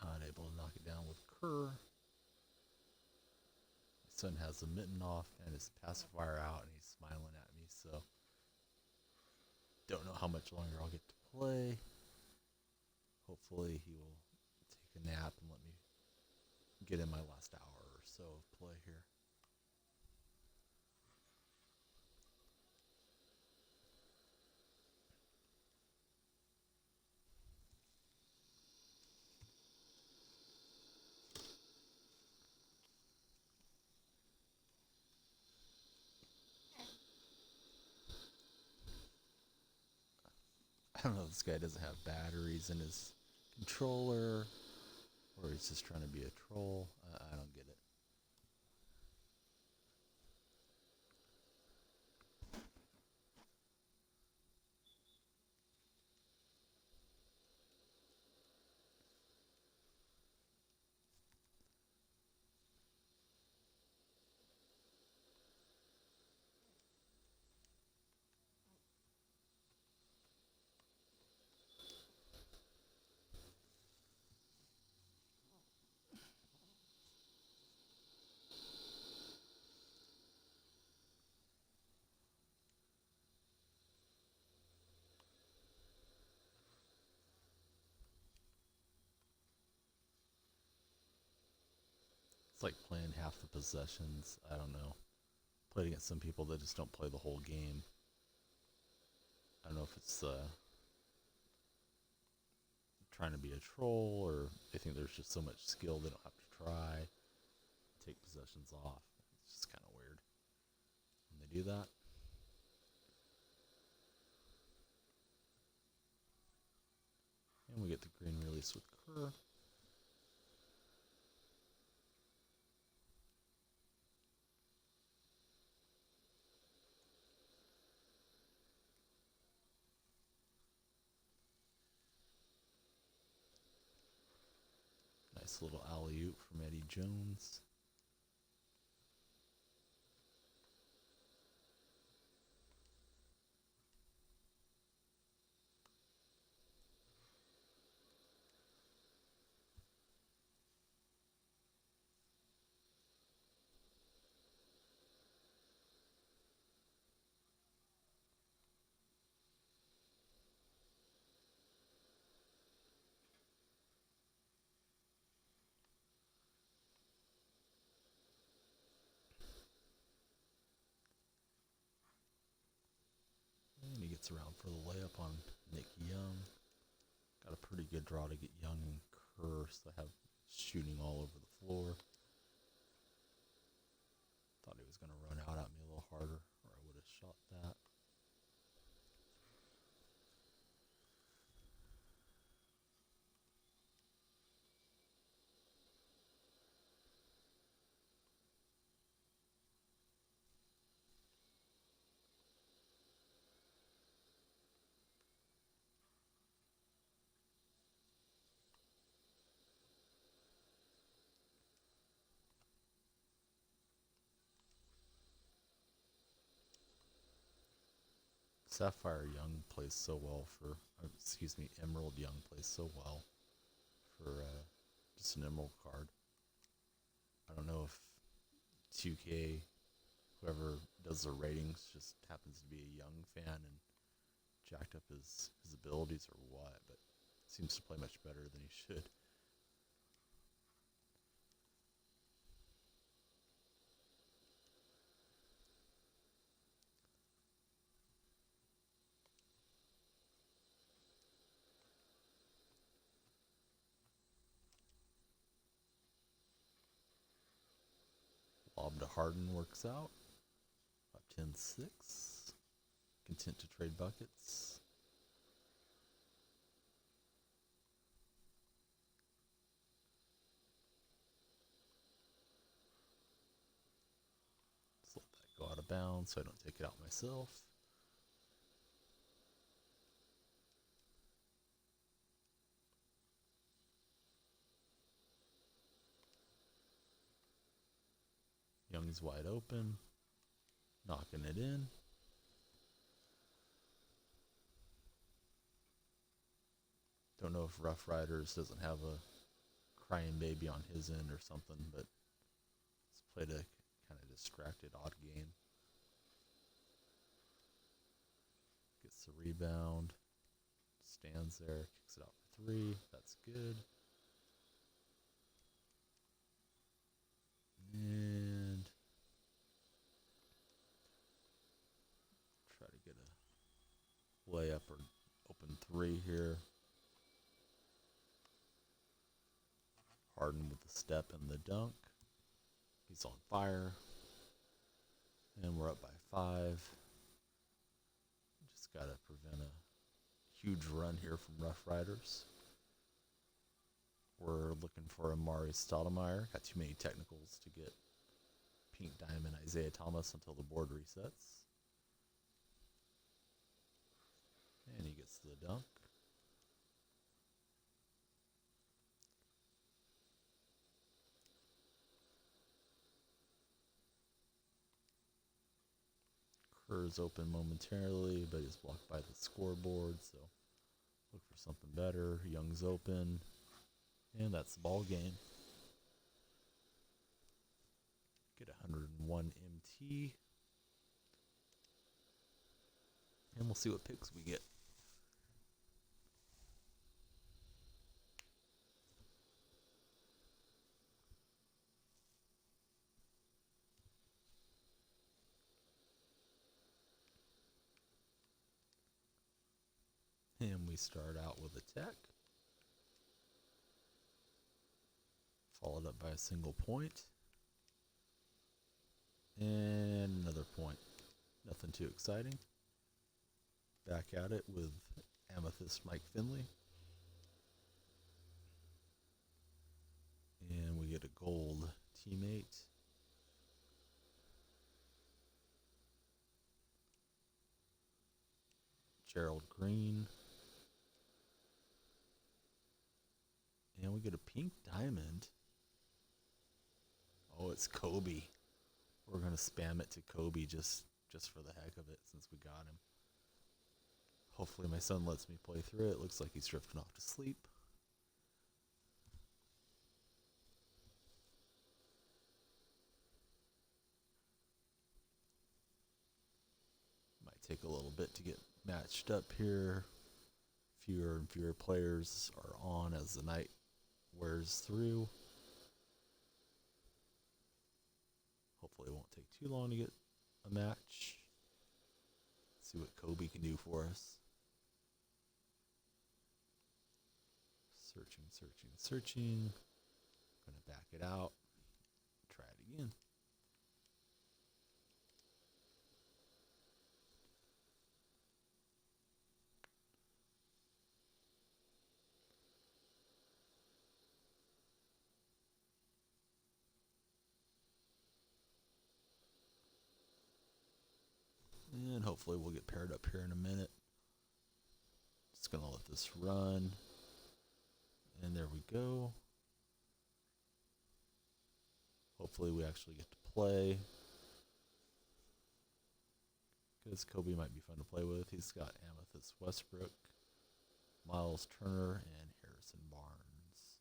Not able to knock it down with Kerr. My son has the mitten off and his pacifier out, and he's smiling at me, so don't know how much longer I'll get to play. Hopefully he will take a nap and let me get in my last hour or so of play here. don't know if this guy doesn't have batteries in his controller, or he's just trying to be a troll. I don't get it. It's like playing half the possessions. I don't know. Played against some people that just don't play the whole game. I don't know if it's trying to be a troll, or they think there's just so much skill they don't have to try. Take possessions off. It's just kind of weird when they do that. And we get the green release with Kerr. Nice little alley-oop from Eddie Jones. And he gets around for the layup on Nick Young. Got a pretty good draw to get Young and Kerr, so I have shooting all over the floor. Thought he was going to run out at me a little harder, or I would have shot that. Sapphire Young plays so well for, Emerald Young plays so well for just an Emerald card. I don't know if 2K, whoever does the ratings, just happens to be a Young fan and jacked up his abilities or what, but seems to play much better than he should. Lob to Harden works out. Up 10-6. Content to trade buckets. Just let that go out of bounds so I don't take it out myself. Young's wide open. Knocking it in. Don't know if Rough Riders doesn't have a crying baby on his end or something, but it's played a kind of distracted, odd game. Gets the rebound. Stands there. Kicks it out for 3. That's good. And try to get a layup or open 3 here. Harden with the step and the dunk. He's on fire. And we're up by 5. Just got to prevent a huge run here from Rough Riders. We're looking for Amari Stoudemire. Got too many technicals to get Pink Diamond Isaiah Thomas until the board resets. And he gets the dunk. Kerr's open momentarily, but he's blocked by the scoreboard, so look for something better. Young's open, and that's the ball game. Get 101 MT, and we'll see what picks we get. And we start out with a tech, followed up by a single point, and another point. Nothing too exciting. Back at it with Amethyst Mike Finley. And we get a gold teammate. Gerald Green. And we get a pink diamond. Oh, it's Kobe. We're going to spam it to Kobe just for the heck of it since we got him. Hopefully my son lets me play through it. Looks like he's drifting off to sleep. Might take a little bit to get matched up here. Fewer and fewer players are on as the night wears through. Hopefully it won't take too long to get a match. See what Kobe can do for us. Searching. Gonna back it out. Try it again. And hopefully we'll get paired up here in a minute. Just gonna let this run. And there we go. Hopefully we actually get to play. Because Kobe might be fun to play with. He's got Amethyst Westbrook, Miles Turner, and Harrison Barnes.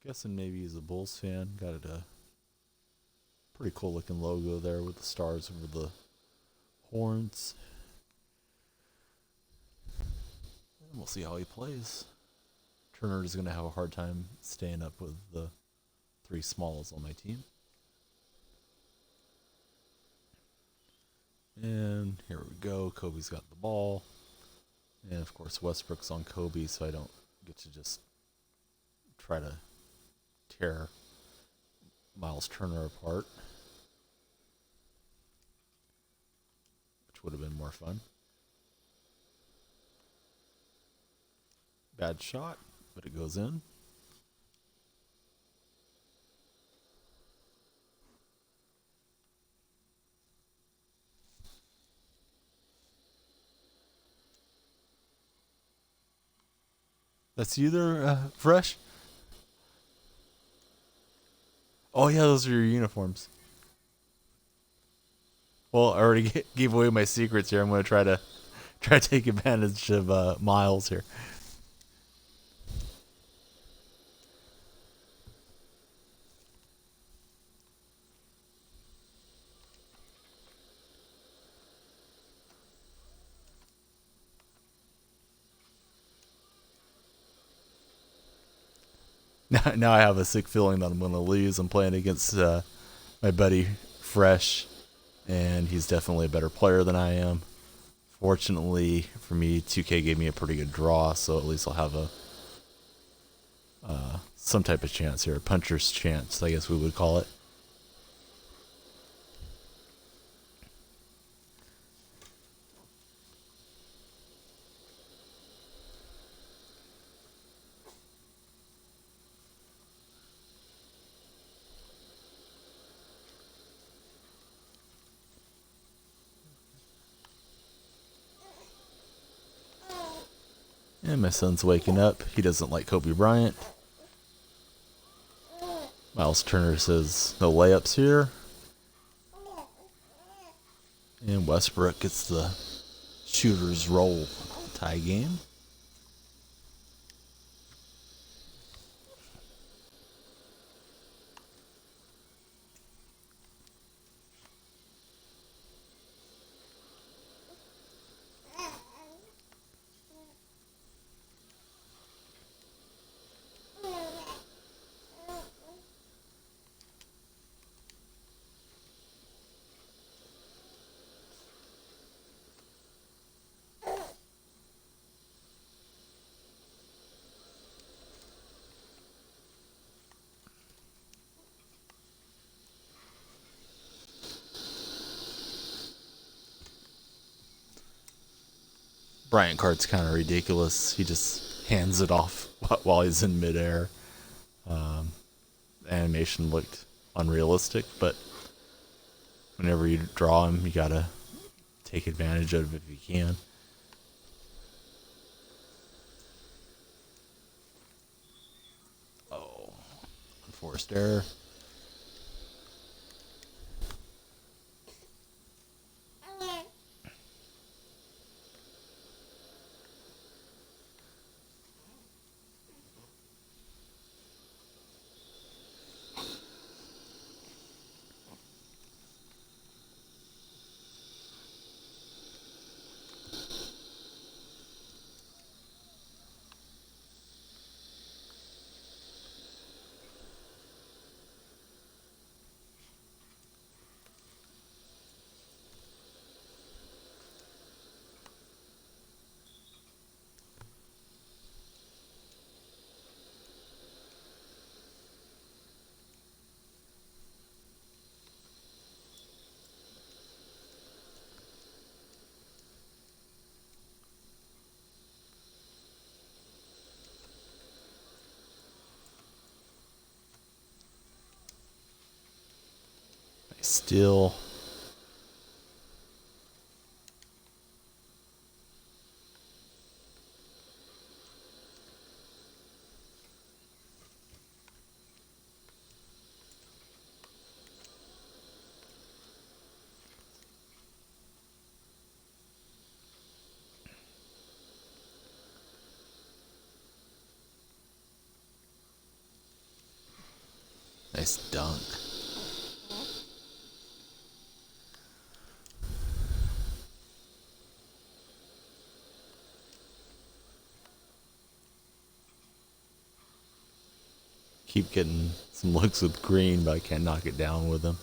Guessing maybe he's a Bulls fan. Got it a pretty cool looking logo there with the stars over the horns. And we'll see how he plays. Turner is going to have a hard time staying up with the three smalls on my team. And here we go. Kobe's got the ball. And of course Westbrook's on Kobe, so I don't get to just try to tear Miles Turner apart, which would have been more fun. Bad shot, but it goes in. That's you there, Fresh? Oh yeah, those are your uniforms. Well, I already gave away my secrets here. I'm going to try to take advantage of Miles here. Now I have a sick feeling that I'm going to lose. I'm playing against my buddy Fresh, and he's definitely a better player than I am. Fortunately for me, 2K gave me a pretty good draw, so at least I'll have some type of chance here, a puncher's chance, I guess we would call it. And my son's waking up. He doesn't like Kobe Bryant. Miles Turner says no layups here. And Westbrook gets the shooter's roll. Tie game. Bryant card's kind of ridiculous. He just hands it off while he's in midair. The animation looked unrealistic, but whenever you draw him, you gotta take advantage of it if you can. Oh, unforced error. Nice steal. Nice dunk. Keep getting some looks with Green, but I can't knock it down with him.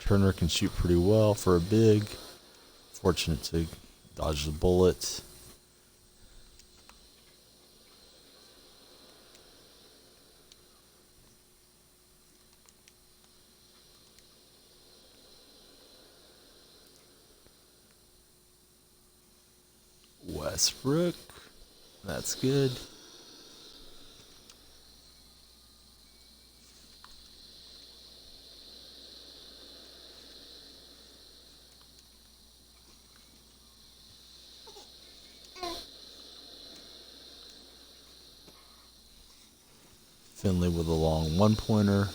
Turner can shoot pretty well for a big. Fortunate to dodge the bullet. Westbrook. That's good. Finley with a long one-pointer.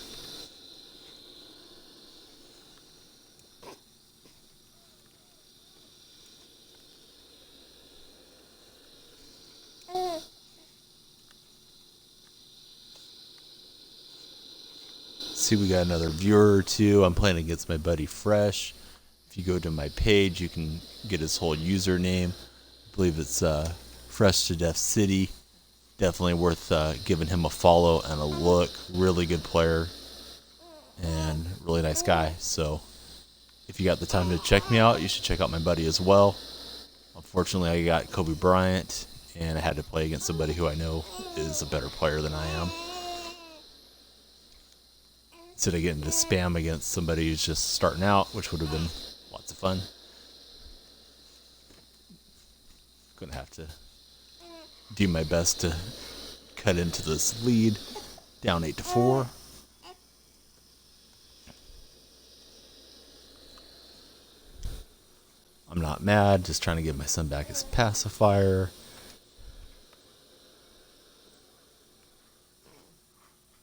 See, we got another viewer or two. I'm playing against my buddy Fresh. If you go to my page, you can get his whole username. I believe it's Fresh to Death City. Definitely worth giving him a follow and a look. Really good player and really nice guy. So if you got the time to check me out, you should check out my buddy as well. Unfortunately, I got Kobe Bryant, and I had to play against somebody who I know is a better player than I am. Instead of getting to spam against somebody who's just starting out, which would have been lots of fun. Gonna have to do my best to cut into this lead. Down 8-4. I'm not mad, just trying to give my son back his pacifier.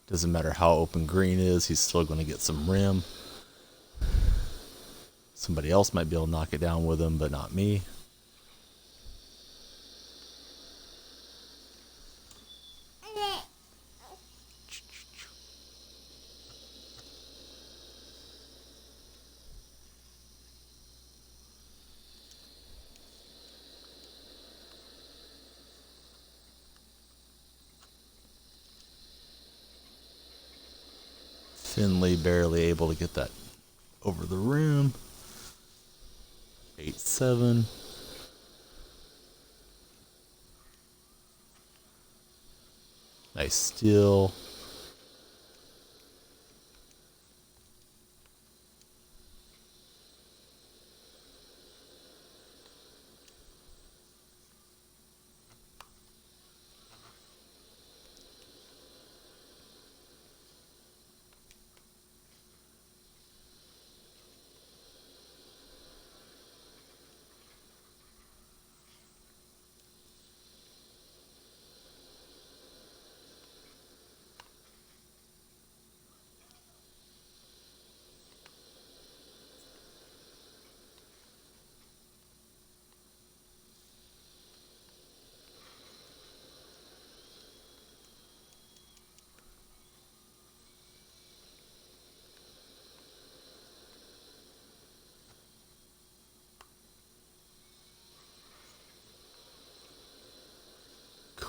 Doesn't matter how open green is, he's still going to get some rim. Somebody else might be able to knock it down with him, but not me. Finley barely able to get that over the rim. 8-7. Nice steal.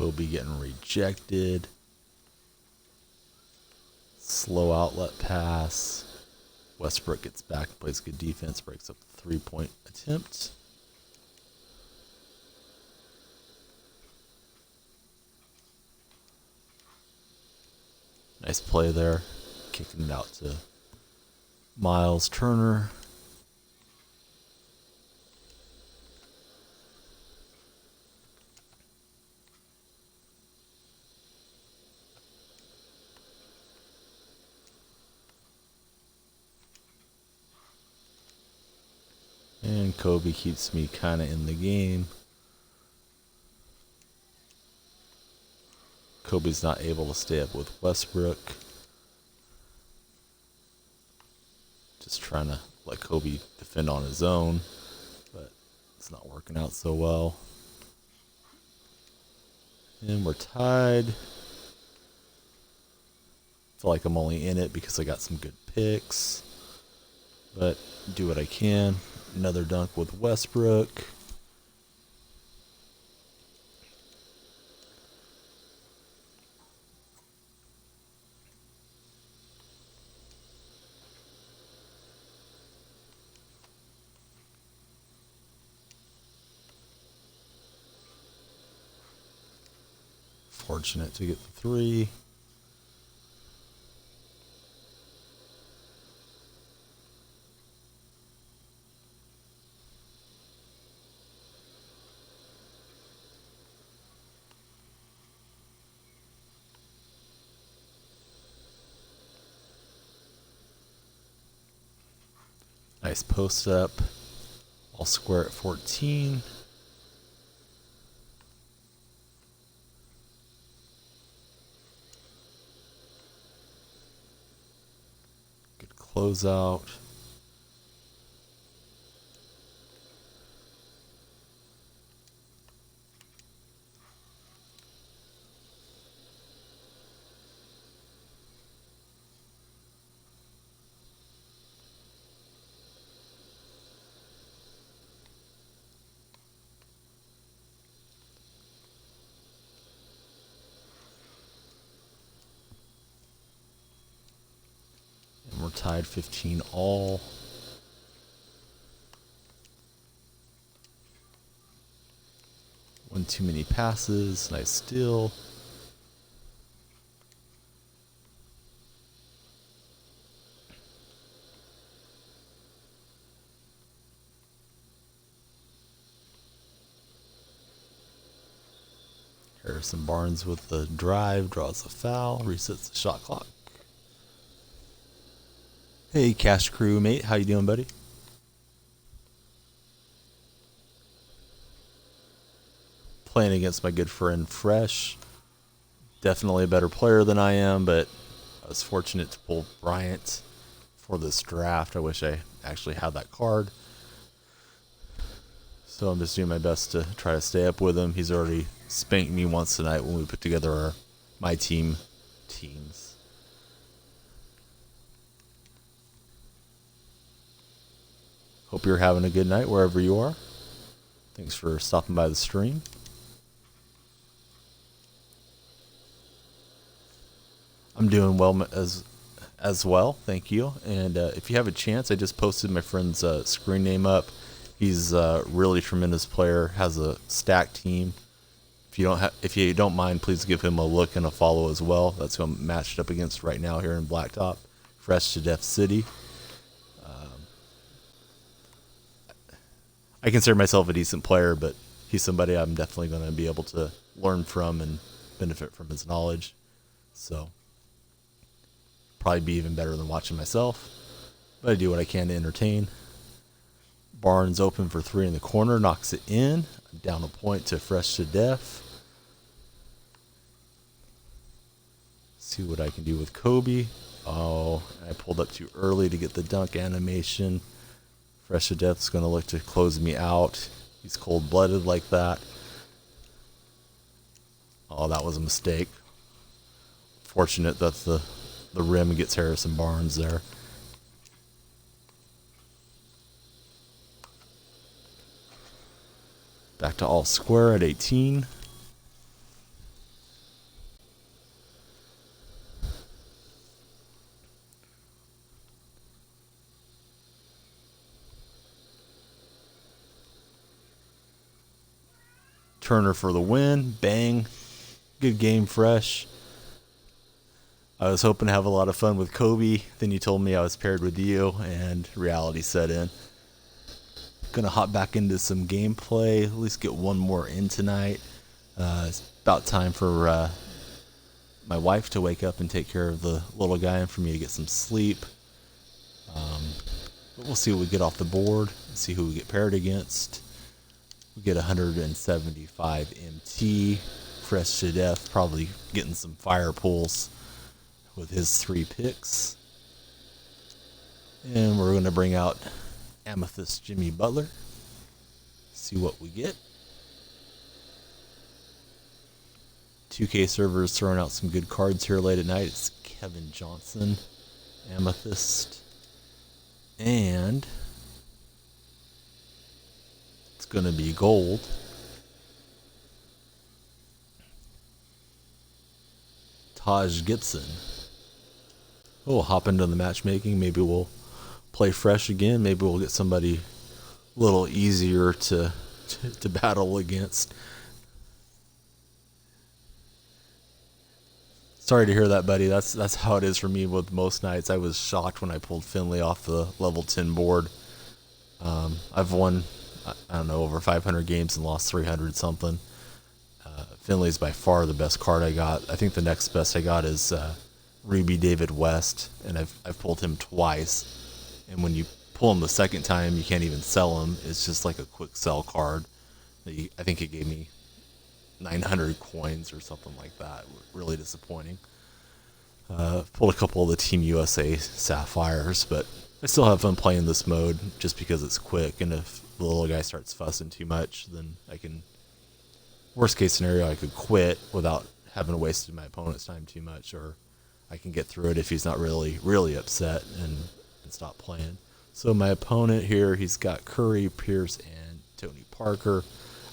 Kobe getting rejected. Slow outlet pass. Westbrook gets back, plays good defense, breaks up the 3-point attempt. Nice play there. Kicking it out to Miles Turner. And Kobe keeps me kind of in the game. Kobe's not able to stay up with Westbrook. Just trying to let Kobe defend on his own, but it's not working out so well. And we're tied. Feel like I'm only in it because I got some good picks, but do what I can. Another dunk with Westbrook. Fortunate to get the three. Nice post up. All square at 14. Good closeout. And we're tied 15 all. One too many passes. Nice steal. Harrison Barnes with the drive, draws a foul, resets the shot clock. Hey, Cash Crew mate, how you doing, buddy? playing against my good friend Fresh. Definitely a better player than I am, but I was fortunate to pull Bryant for this draft. I wish I actually had that card. So I'm just doing my best to try to stay up with him. He's already spanked me once tonight when we put together my teams. Hope you're having a good night wherever you are. Thanks for stopping by the stream. I'm doing well as well, thank you. And if you have a chance, I just posted my friend's screen name up. He's a really tremendous player, has a stacked team. If you don't mind, please give him a look and a follow as well. That's who I'm matched up against right now here in Blacktop, Fresh to Death City. I consider myself a decent player, but he's somebody I'm definitely going to be able to learn from and benefit from his knowledge. So, probably be even better than watching myself. But I do what I can to entertain. Barnes open for 3 in the corner, knocks it in. Down a point to Fresh to Death. See what I can do with Kobe. Oh, I pulled up too early to get the dunk animation. Fresh to Death is going to look to close me out. He's cold-blooded like that. Oh, that was a mistake. Fortunate that the rim gets Harrison Barnes there. Back to all square at 18. Turner for the win. Bang. Good game, Fresh. I was hoping to have a lot of fun with Kobe. Then you told me I was paired with you, and reality set in. Gonna hop back into some gameplay. At least get one more in tonight. It's about time for my wife to wake up and take care of the little guy, and for me to get some sleep. But we'll see what we get off the board. See who we get paired against. We get 175 MT. Fresh to Death, probably getting some fire pulls with his 3 picks. And we're going to bring out Amethyst Jimmy Butler. See what we get. 2K servers throwing out some good cards here late at night. It's Kevin Johnson, Amethyst, and it's going to be gold. Taj Gibson. We'll hop into the matchmaking. Maybe we'll play Fresh again. Maybe we'll get somebody a little easier to battle against. Sorry to hear that, buddy. That's how it is for me with most nights. I was shocked when I pulled Finley off the level 10 board. I've won, I don't know, over 500 games and lost 300 something. Finley's by far the best card I got. I think the next best I got is Ruby David West, and I've pulled him twice. And when you pull him the second time, you can't even sell him. It's just like a quick sell card. I think it gave me 900 coins or something like that. Really disappointing. Pulled a couple of the Team USA Sapphires, but I still have fun playing this mode just because it's quick. And if the little guy starts fussing too much, then I can, worst case scenario, I could quit without having wasted my opponent's time too much, or I can get through it if he's not really upset and stop playing. So my opponent here, he's got Curry, Pierce, and Tony Parker.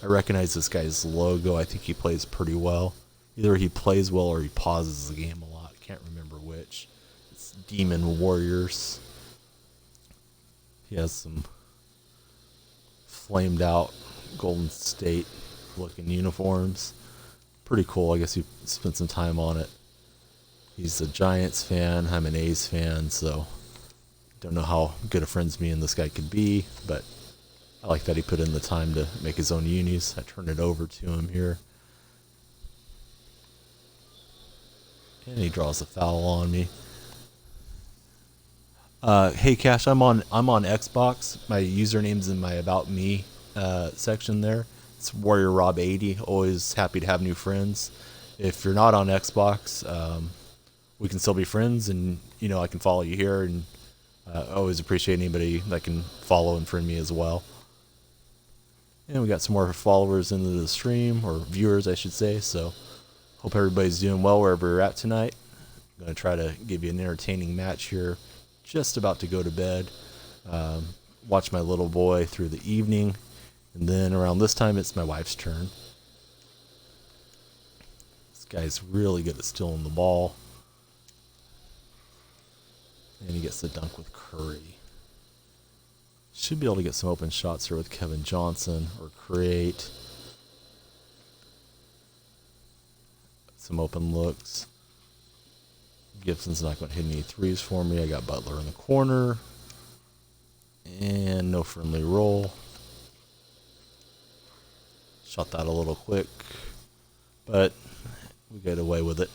I recognize this guy's logo. I think he plays pretty well. Either he plays well or he pauses the game a lot. Can't remember which. It's Demon Warriors. He has some flamed out Golden State looking uniforms. Pretty cool. I guess he spent some time on it. He's a Giants fan. I'm an A's fan, so don't know how good of friends me and this guy could be, but I like that he put in the time to make his own unis. I turn it over to him here. And he draws a foul on me. Hey Cash, I'm on Xbox. My username's in my About Me section there. It's Warrior Rob 80. Always happy to have new friends. If you're not on Xbox, we can still be friends, and I can follow you here, and I always appreciate anybody that can follow and friend me as well. And we got some more followers into the stream, or viewers I should say, so hope everybody's doing well wherever you're at tonight. I'm going to try to give you an entertaining match here. Just about to go to bed. Watch my little boy through the evening, and then around this time it's my wife's turn. This guy's really good at stealing the ball. And he gets the dunk with Curry. Should be able to get some open shots here with Kevin Johnson, or create some open looks. Gibson's not going to hit any threes for me. I got Butler in the corner. And no friendly roll. Shot that a little quick, but we get away with it.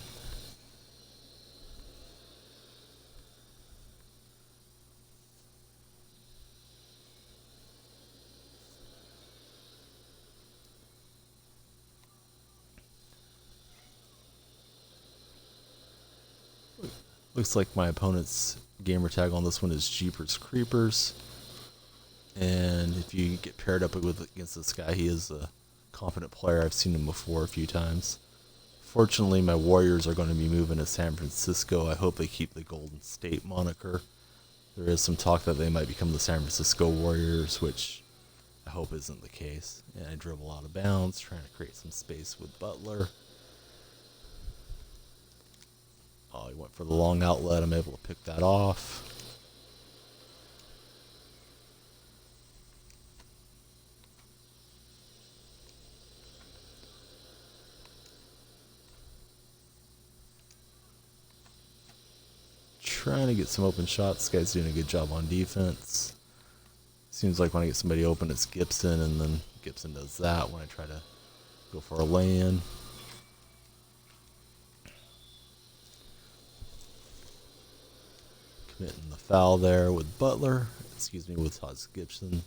Looks like my opponent's gamer tag on this one is Jeepers Creepers. And if you get paired up against this guy, he is a competent player. I've seen him before a few times. Fortunately, my Warriors are going to be moving to San Francisco. I hope they keep the Golden State moniker. There is some talk that they might become the San Francisco Warriors, which I hope isn't the case. And I dribble out of bounds, trying to create some space with Butler. Oh, he went for the long outlet. I'm able to pick that off. Trying to get some open shots. This guy's doing a good job on defense. Seems like when I get somebody open, it's Gibson, and then Gibson does that when I try to go for a lay-in. Committing the foul there with Butler. With Todd Gibson.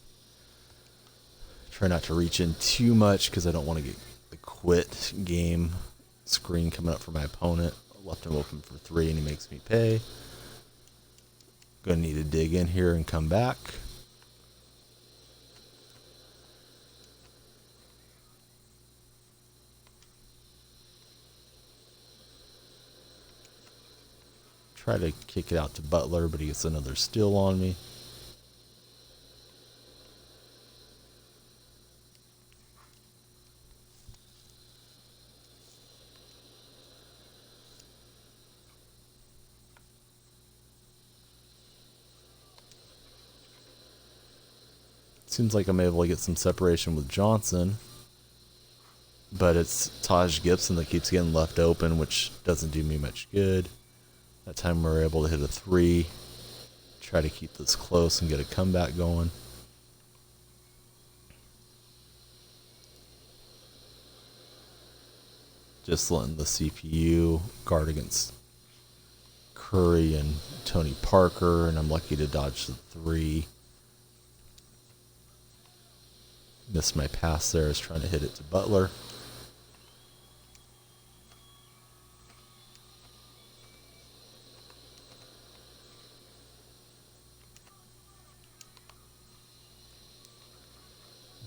Try not to reach in too much because I don't want to get the quit game screen coming up for my opponent. Left him open for three, and he makes me pay. Gonna need to dig in here and come back. Try to kick it out to Butler, but he gets another steal on me. Seems like I'm able to get some separation with Johnson, but it's Taj Gibson that keeps getting left open, which doesn't do me much good. That time we're able to hit a three. Try to keep this close and get a comeback going. Just letting the CPU guard against Curry and Tony Parker, and I'm lucky to dodge the three. Missed my pass there. I was trying to hit it to Butler.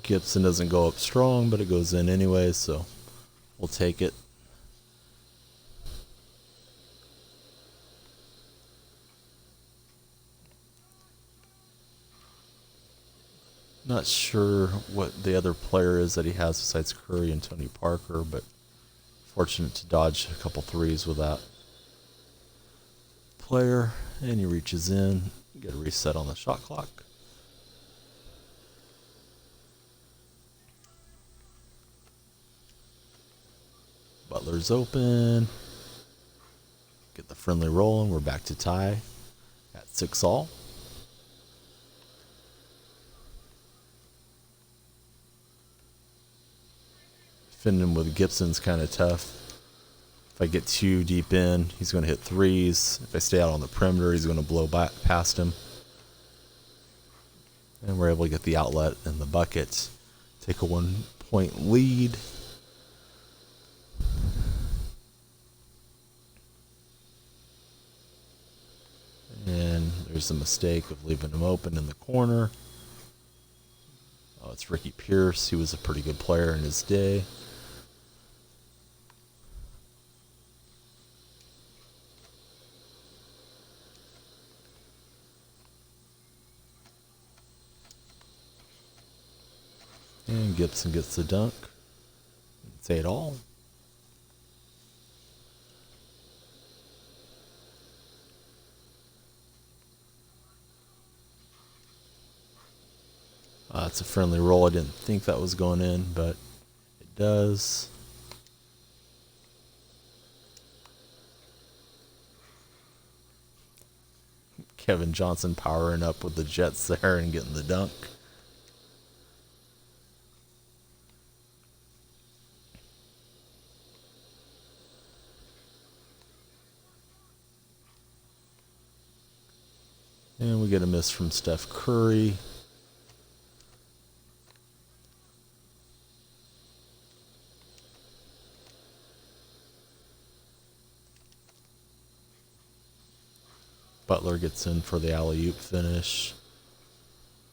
Gibson doesn't go up strong, but it goes in anyway, so we'll take it. Not sure what the other player is that he has besides Curry and Tony Parker, but fortunate to dodge a couple threes with that player. And he reaches in. Get a reset on the shot clock. Butler's open. Get the friendly roll, and we're back to tie at 6-all. Defending with Gibson's kind of tough. If I get too deep in, he's going to hit threes. If I stay out on the perimeter, he's going to blow back past him. And we're able to get the outlet and the bucket. Take a 1 point lead. And there's a mistake of leaving him open in the corner. Oh, it's Ricky Pierce. He was a pretty good player in his day. And Gibson gets the dunk. Say it all. It's a friendly roll. I didn't think that was going in, but it does. Kevin Johnson powering up with the Jets there and getting the dunk. And we get a miss from Steph Curry. Butler gets in for the alley-oop finish.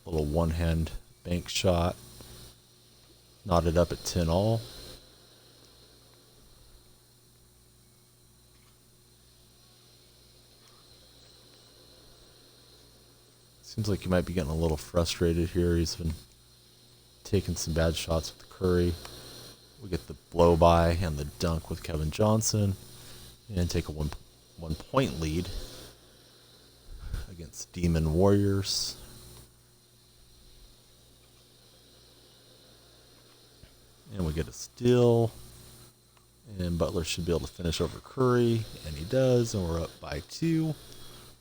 Little one-hand bank shot. Knotted up at 10-all. Seems like he might be getting a little frustrated here. He's been taking some bad shots with Curry. We get the blow by and the dunk with Kevin Johnson. And take a one point lead against Demon Warriors. And we get a steal. And Butler should be able to finish over Curry. And he does. And we're up by 2.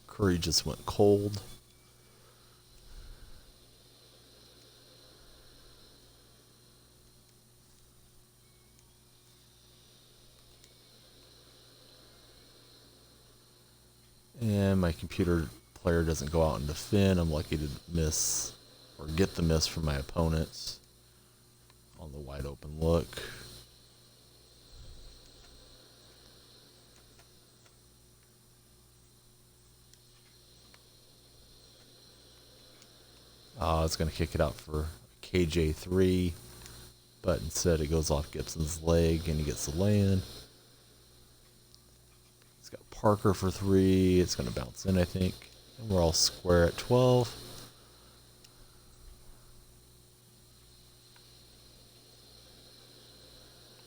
Curry just went cold. And my computer player doesn't go out and defend. I'm lucky to miss or get the miss from my opponent on the wide open look. I was going to kick it out for KJ3, but instead it goes off Gibson's leg and he gets the lay-in. He's got Parker for 3. It's going to bounce in, I think. And we're all square at 12.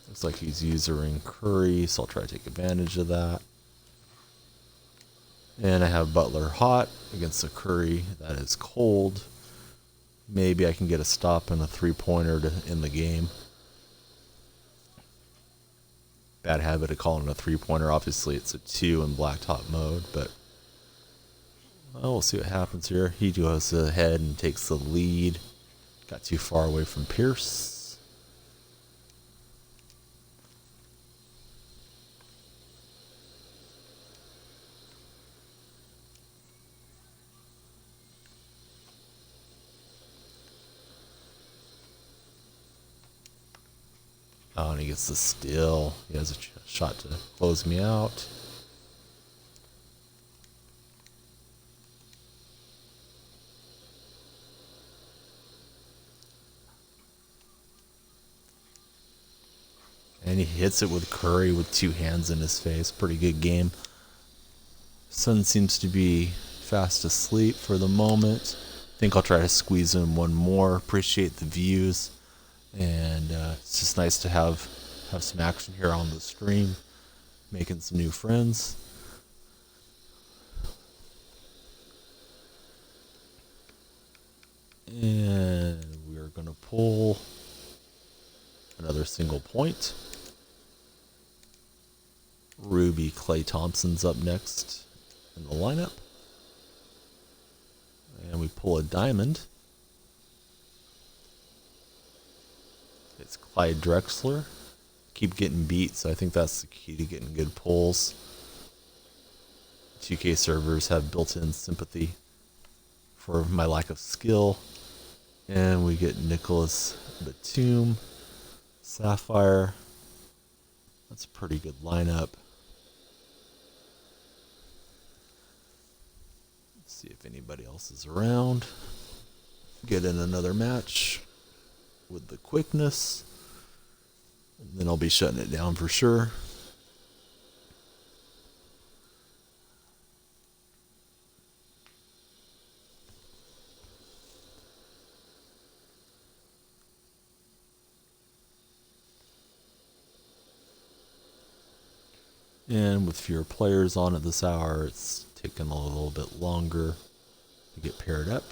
Looks like he's using Curry, so I'll try to take advantage of that. And I have Butler hot against a Curry that is cold. Maybe I can get a stop and a three-pointer to end the game. Bad habit of calling a three-pointer. Obviously, it's a 2 in blacktop mode, but well, we'll see what happens here. He goes ahead and takes the lead. Got too far away from Pierce. Oh, and he gets the steal. He has a shot to close me out. And he hits it with Curry with 2 hands in his face. Pretty good game. Sun seems to be fast asleep for the moment. I think I'll try to squeeze in one more. Appreciate the views. And it's just nice to have some action here on the stream. Making some new friends. And we are going to pull another single point. Ruby Klay Thompson's up next in the lineup. And we pull a diamond. It's Clyde Drexler. Keep getting beat, so I think that's the key to getting good pulls. 2K servers have built-in sympathy for my lack of skill. And we get Nicholas Batum. Sapphire. That's a pretty good lineup. Let's see if anybody else is around. Get in another match with the quickness. And then I'll be shutting it down for sure. And with fewer players on at this hour, it's taking a little bit longer to get paired up.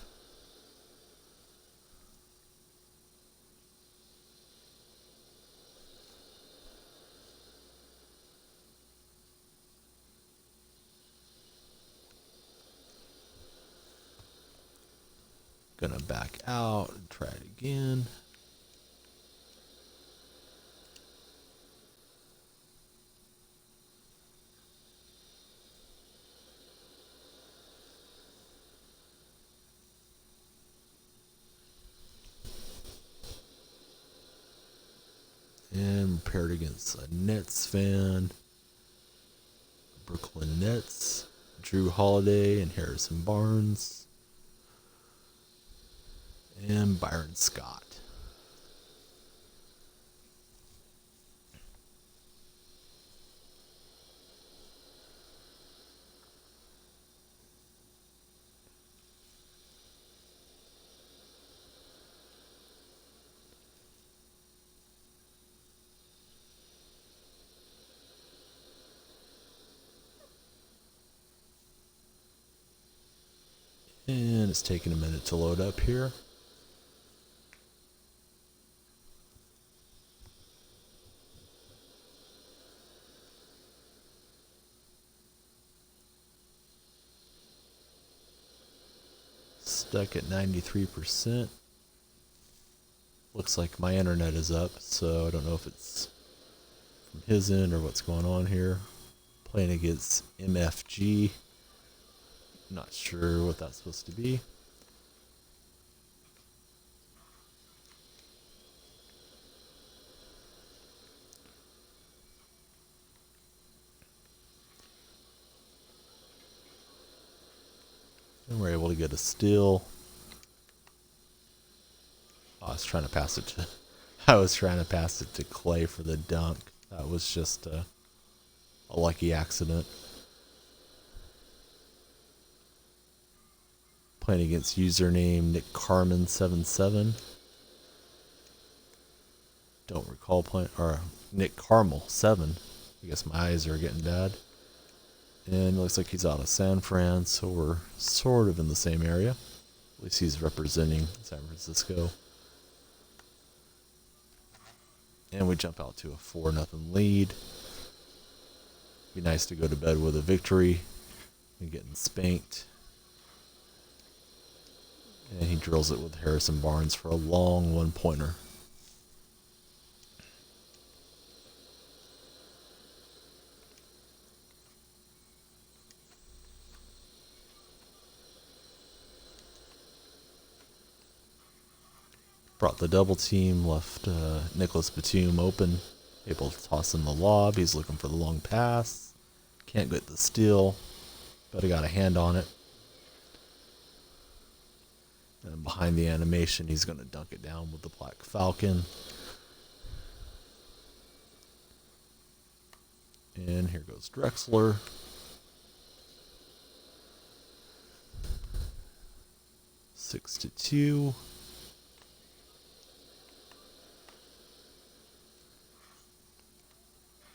Gonna back out and try it again. And paired against a Nets fan. Brooklyn Nets. Drew Holiday and Harrison Barnes. And Byron Scott. And it's taking a minute to load up here. Stuck at 93%. Looks like my internet is up, so I don't know if it's from his end or what's going on here. Playing against MFG. Not sure what that's supposed to be. And we're able to get a steal. Oh, I was trying to pass it to Clay for the dunk. That was just a lucky accident. Playing against username NickCarmen77. Don't recall playing, or Nick Carmel 7. I guess my eyes are getting bad. And it looks like he's out of San Fran, so we're sort of in the same area. At least he's representing San Francisco. And we jump out to a 4-0 lead. Be nice to go to bed with a victory and getting spanked. And he drills it with Harrison Barnes for a long one-pointer. Brought the double team, left Nicholas Batum open, able to toss in the lob. He's looking for the long pass. Can't get the steal, but he got a hand on it. And behind the animation, he's going to dunk it down with the Black Falcon. And here goes Drexler. Six to 2.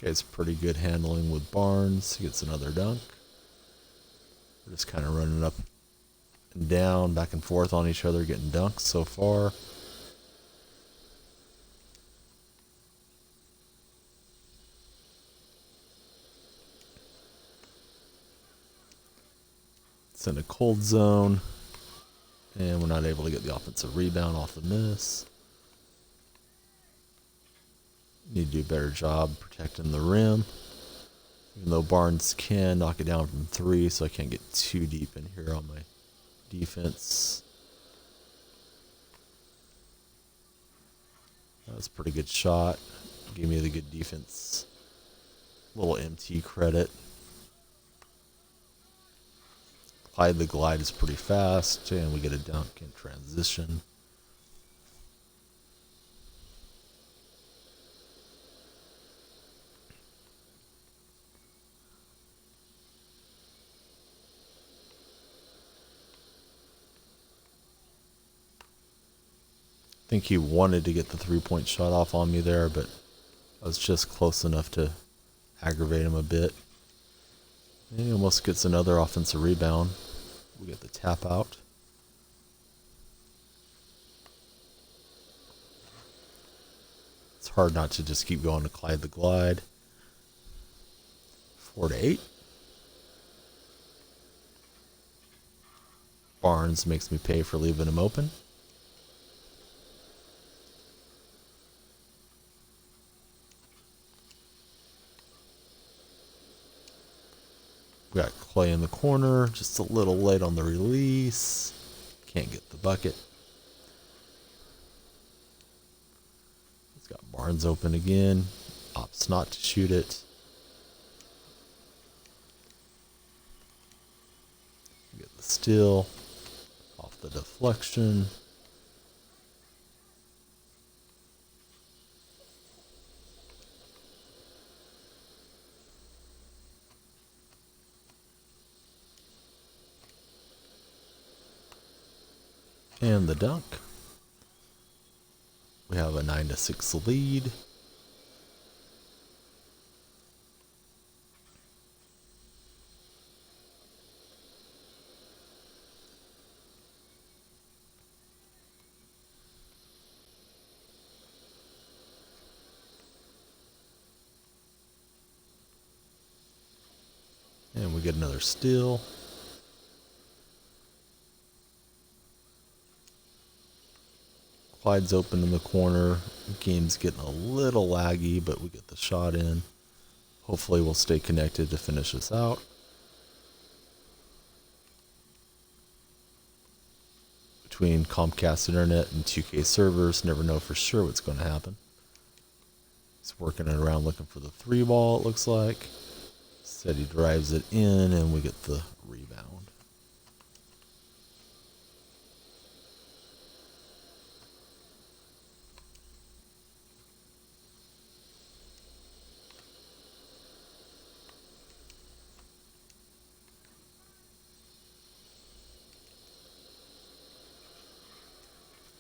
Guy's pretty good handling with Barnes. He gets another dunk. We're just kind of running up and down, back and forth on each other, getting dunks so far. It's in a cold zone, and we're not able to get the offensive rebound off the miss. Need to do a better job protecting the rim. Even though Barnes can knock it down from 3, so I can't get too deep in here on my defense. That's a pretty good shot. Gave me the good defense. Little MT credit. Clyde the glide is pretty fast, and we get a dunk in transition. I think he wanted to get the three-point shot off on me there, but I was just close enough to aggravate him a bit. And he almost gets another offensive rebound. We get the tap out. It's hard not to just keep going to Clyde the glide. 4-8. Barnes makes me pay for leaving him open. We got Clay in the corner, just a little late on the release. Can't get the bucket. He's got Barnes open again. Opts not to shoot it. Get the steal. Off the deflection. And the dunk. We have a 9-6 lead. And we get another steal. Clyde's open in the corner. Game's getting a little laggy, but we get the shot in. Hopefully we'll stay connected to finish this out. Between Comcast Internet and 2K servers, never know for sure what's going to happen. He's working it around looking for the 3 ball, it looks like. Said he drives it in, and we get the rebound.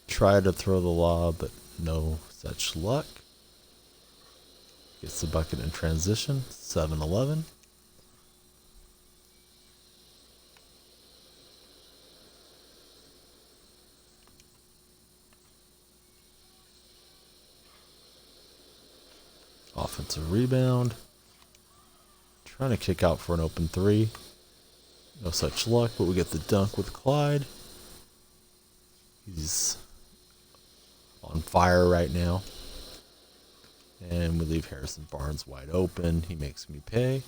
Try to throw the lob, but no such luck. Gets the bucket in transition, 7-11. Offensive rebound. Trying to kick out for an open 3. No such luck, but we get the dunk with Clyde. He's on fire right now. And we leave Harrison Barnes wide open. He makes me pay.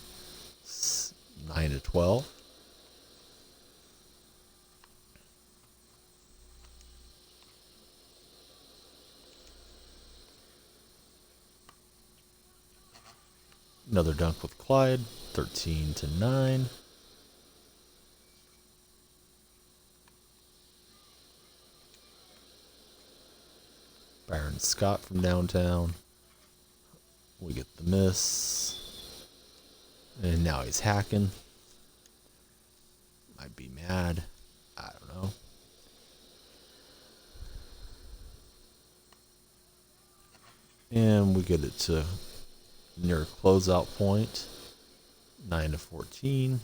9-12. Another dunk with Clyde. 13-9. Byron Scott from downtown. We get the miss. And now he's hacking. Might be mad. I don't know. And we get it to near closeout point. 9-14.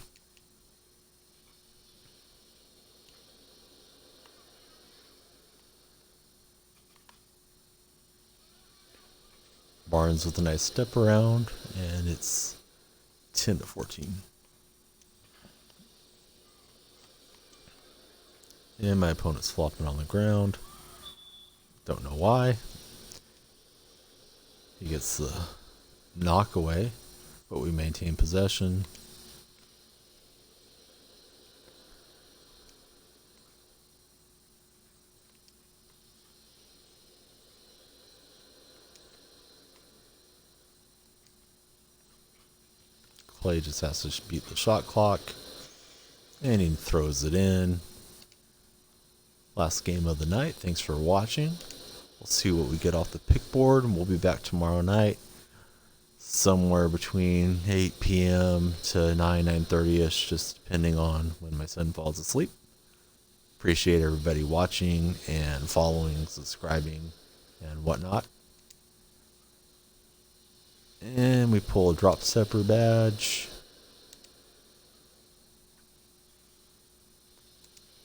Barnes with a nice step around, and it's 10-14. And my opponent's flopping on the ground. Don't know why. He gets the knock away, but we maintain possession. Clay just has to beat the shot clock. And he throws it in. Last game of the night. Thanks for watching. We'll see what we get off the pick board, and we'll be back tomorrow night. Somewhere between 8 p.m. to 9:30ish, just depending on when my son falls asleep. Appreciate everybody watching and following, subscribing, and whatnot. And we pull a drop stepper badge.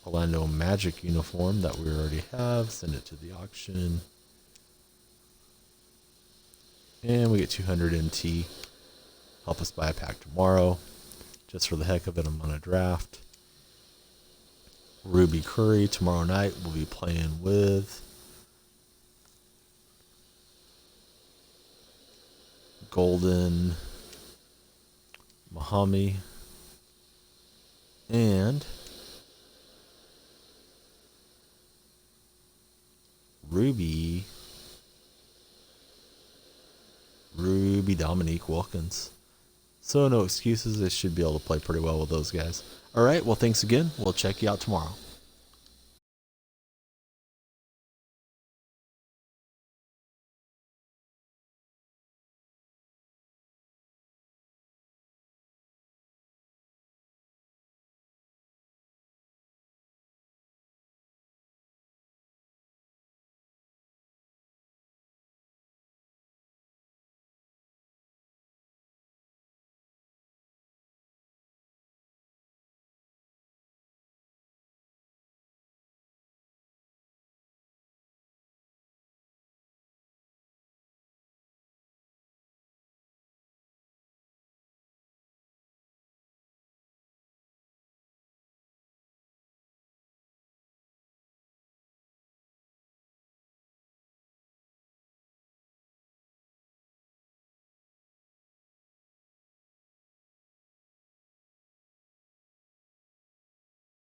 Orlando Magic uniform that we already have. Send it to the auction. And we get 200 MT. Help us buy a pack tomorrow. Just for the heck of it, I'm on a draft. Ruby Curry tomorrow night we'll be playing with Golden Muhammad and Ruby Dominique Wilkins. So no excuses. They should be able to play pretty well with those guys. All right. Well, thanks again. We'll check you out tomorrow.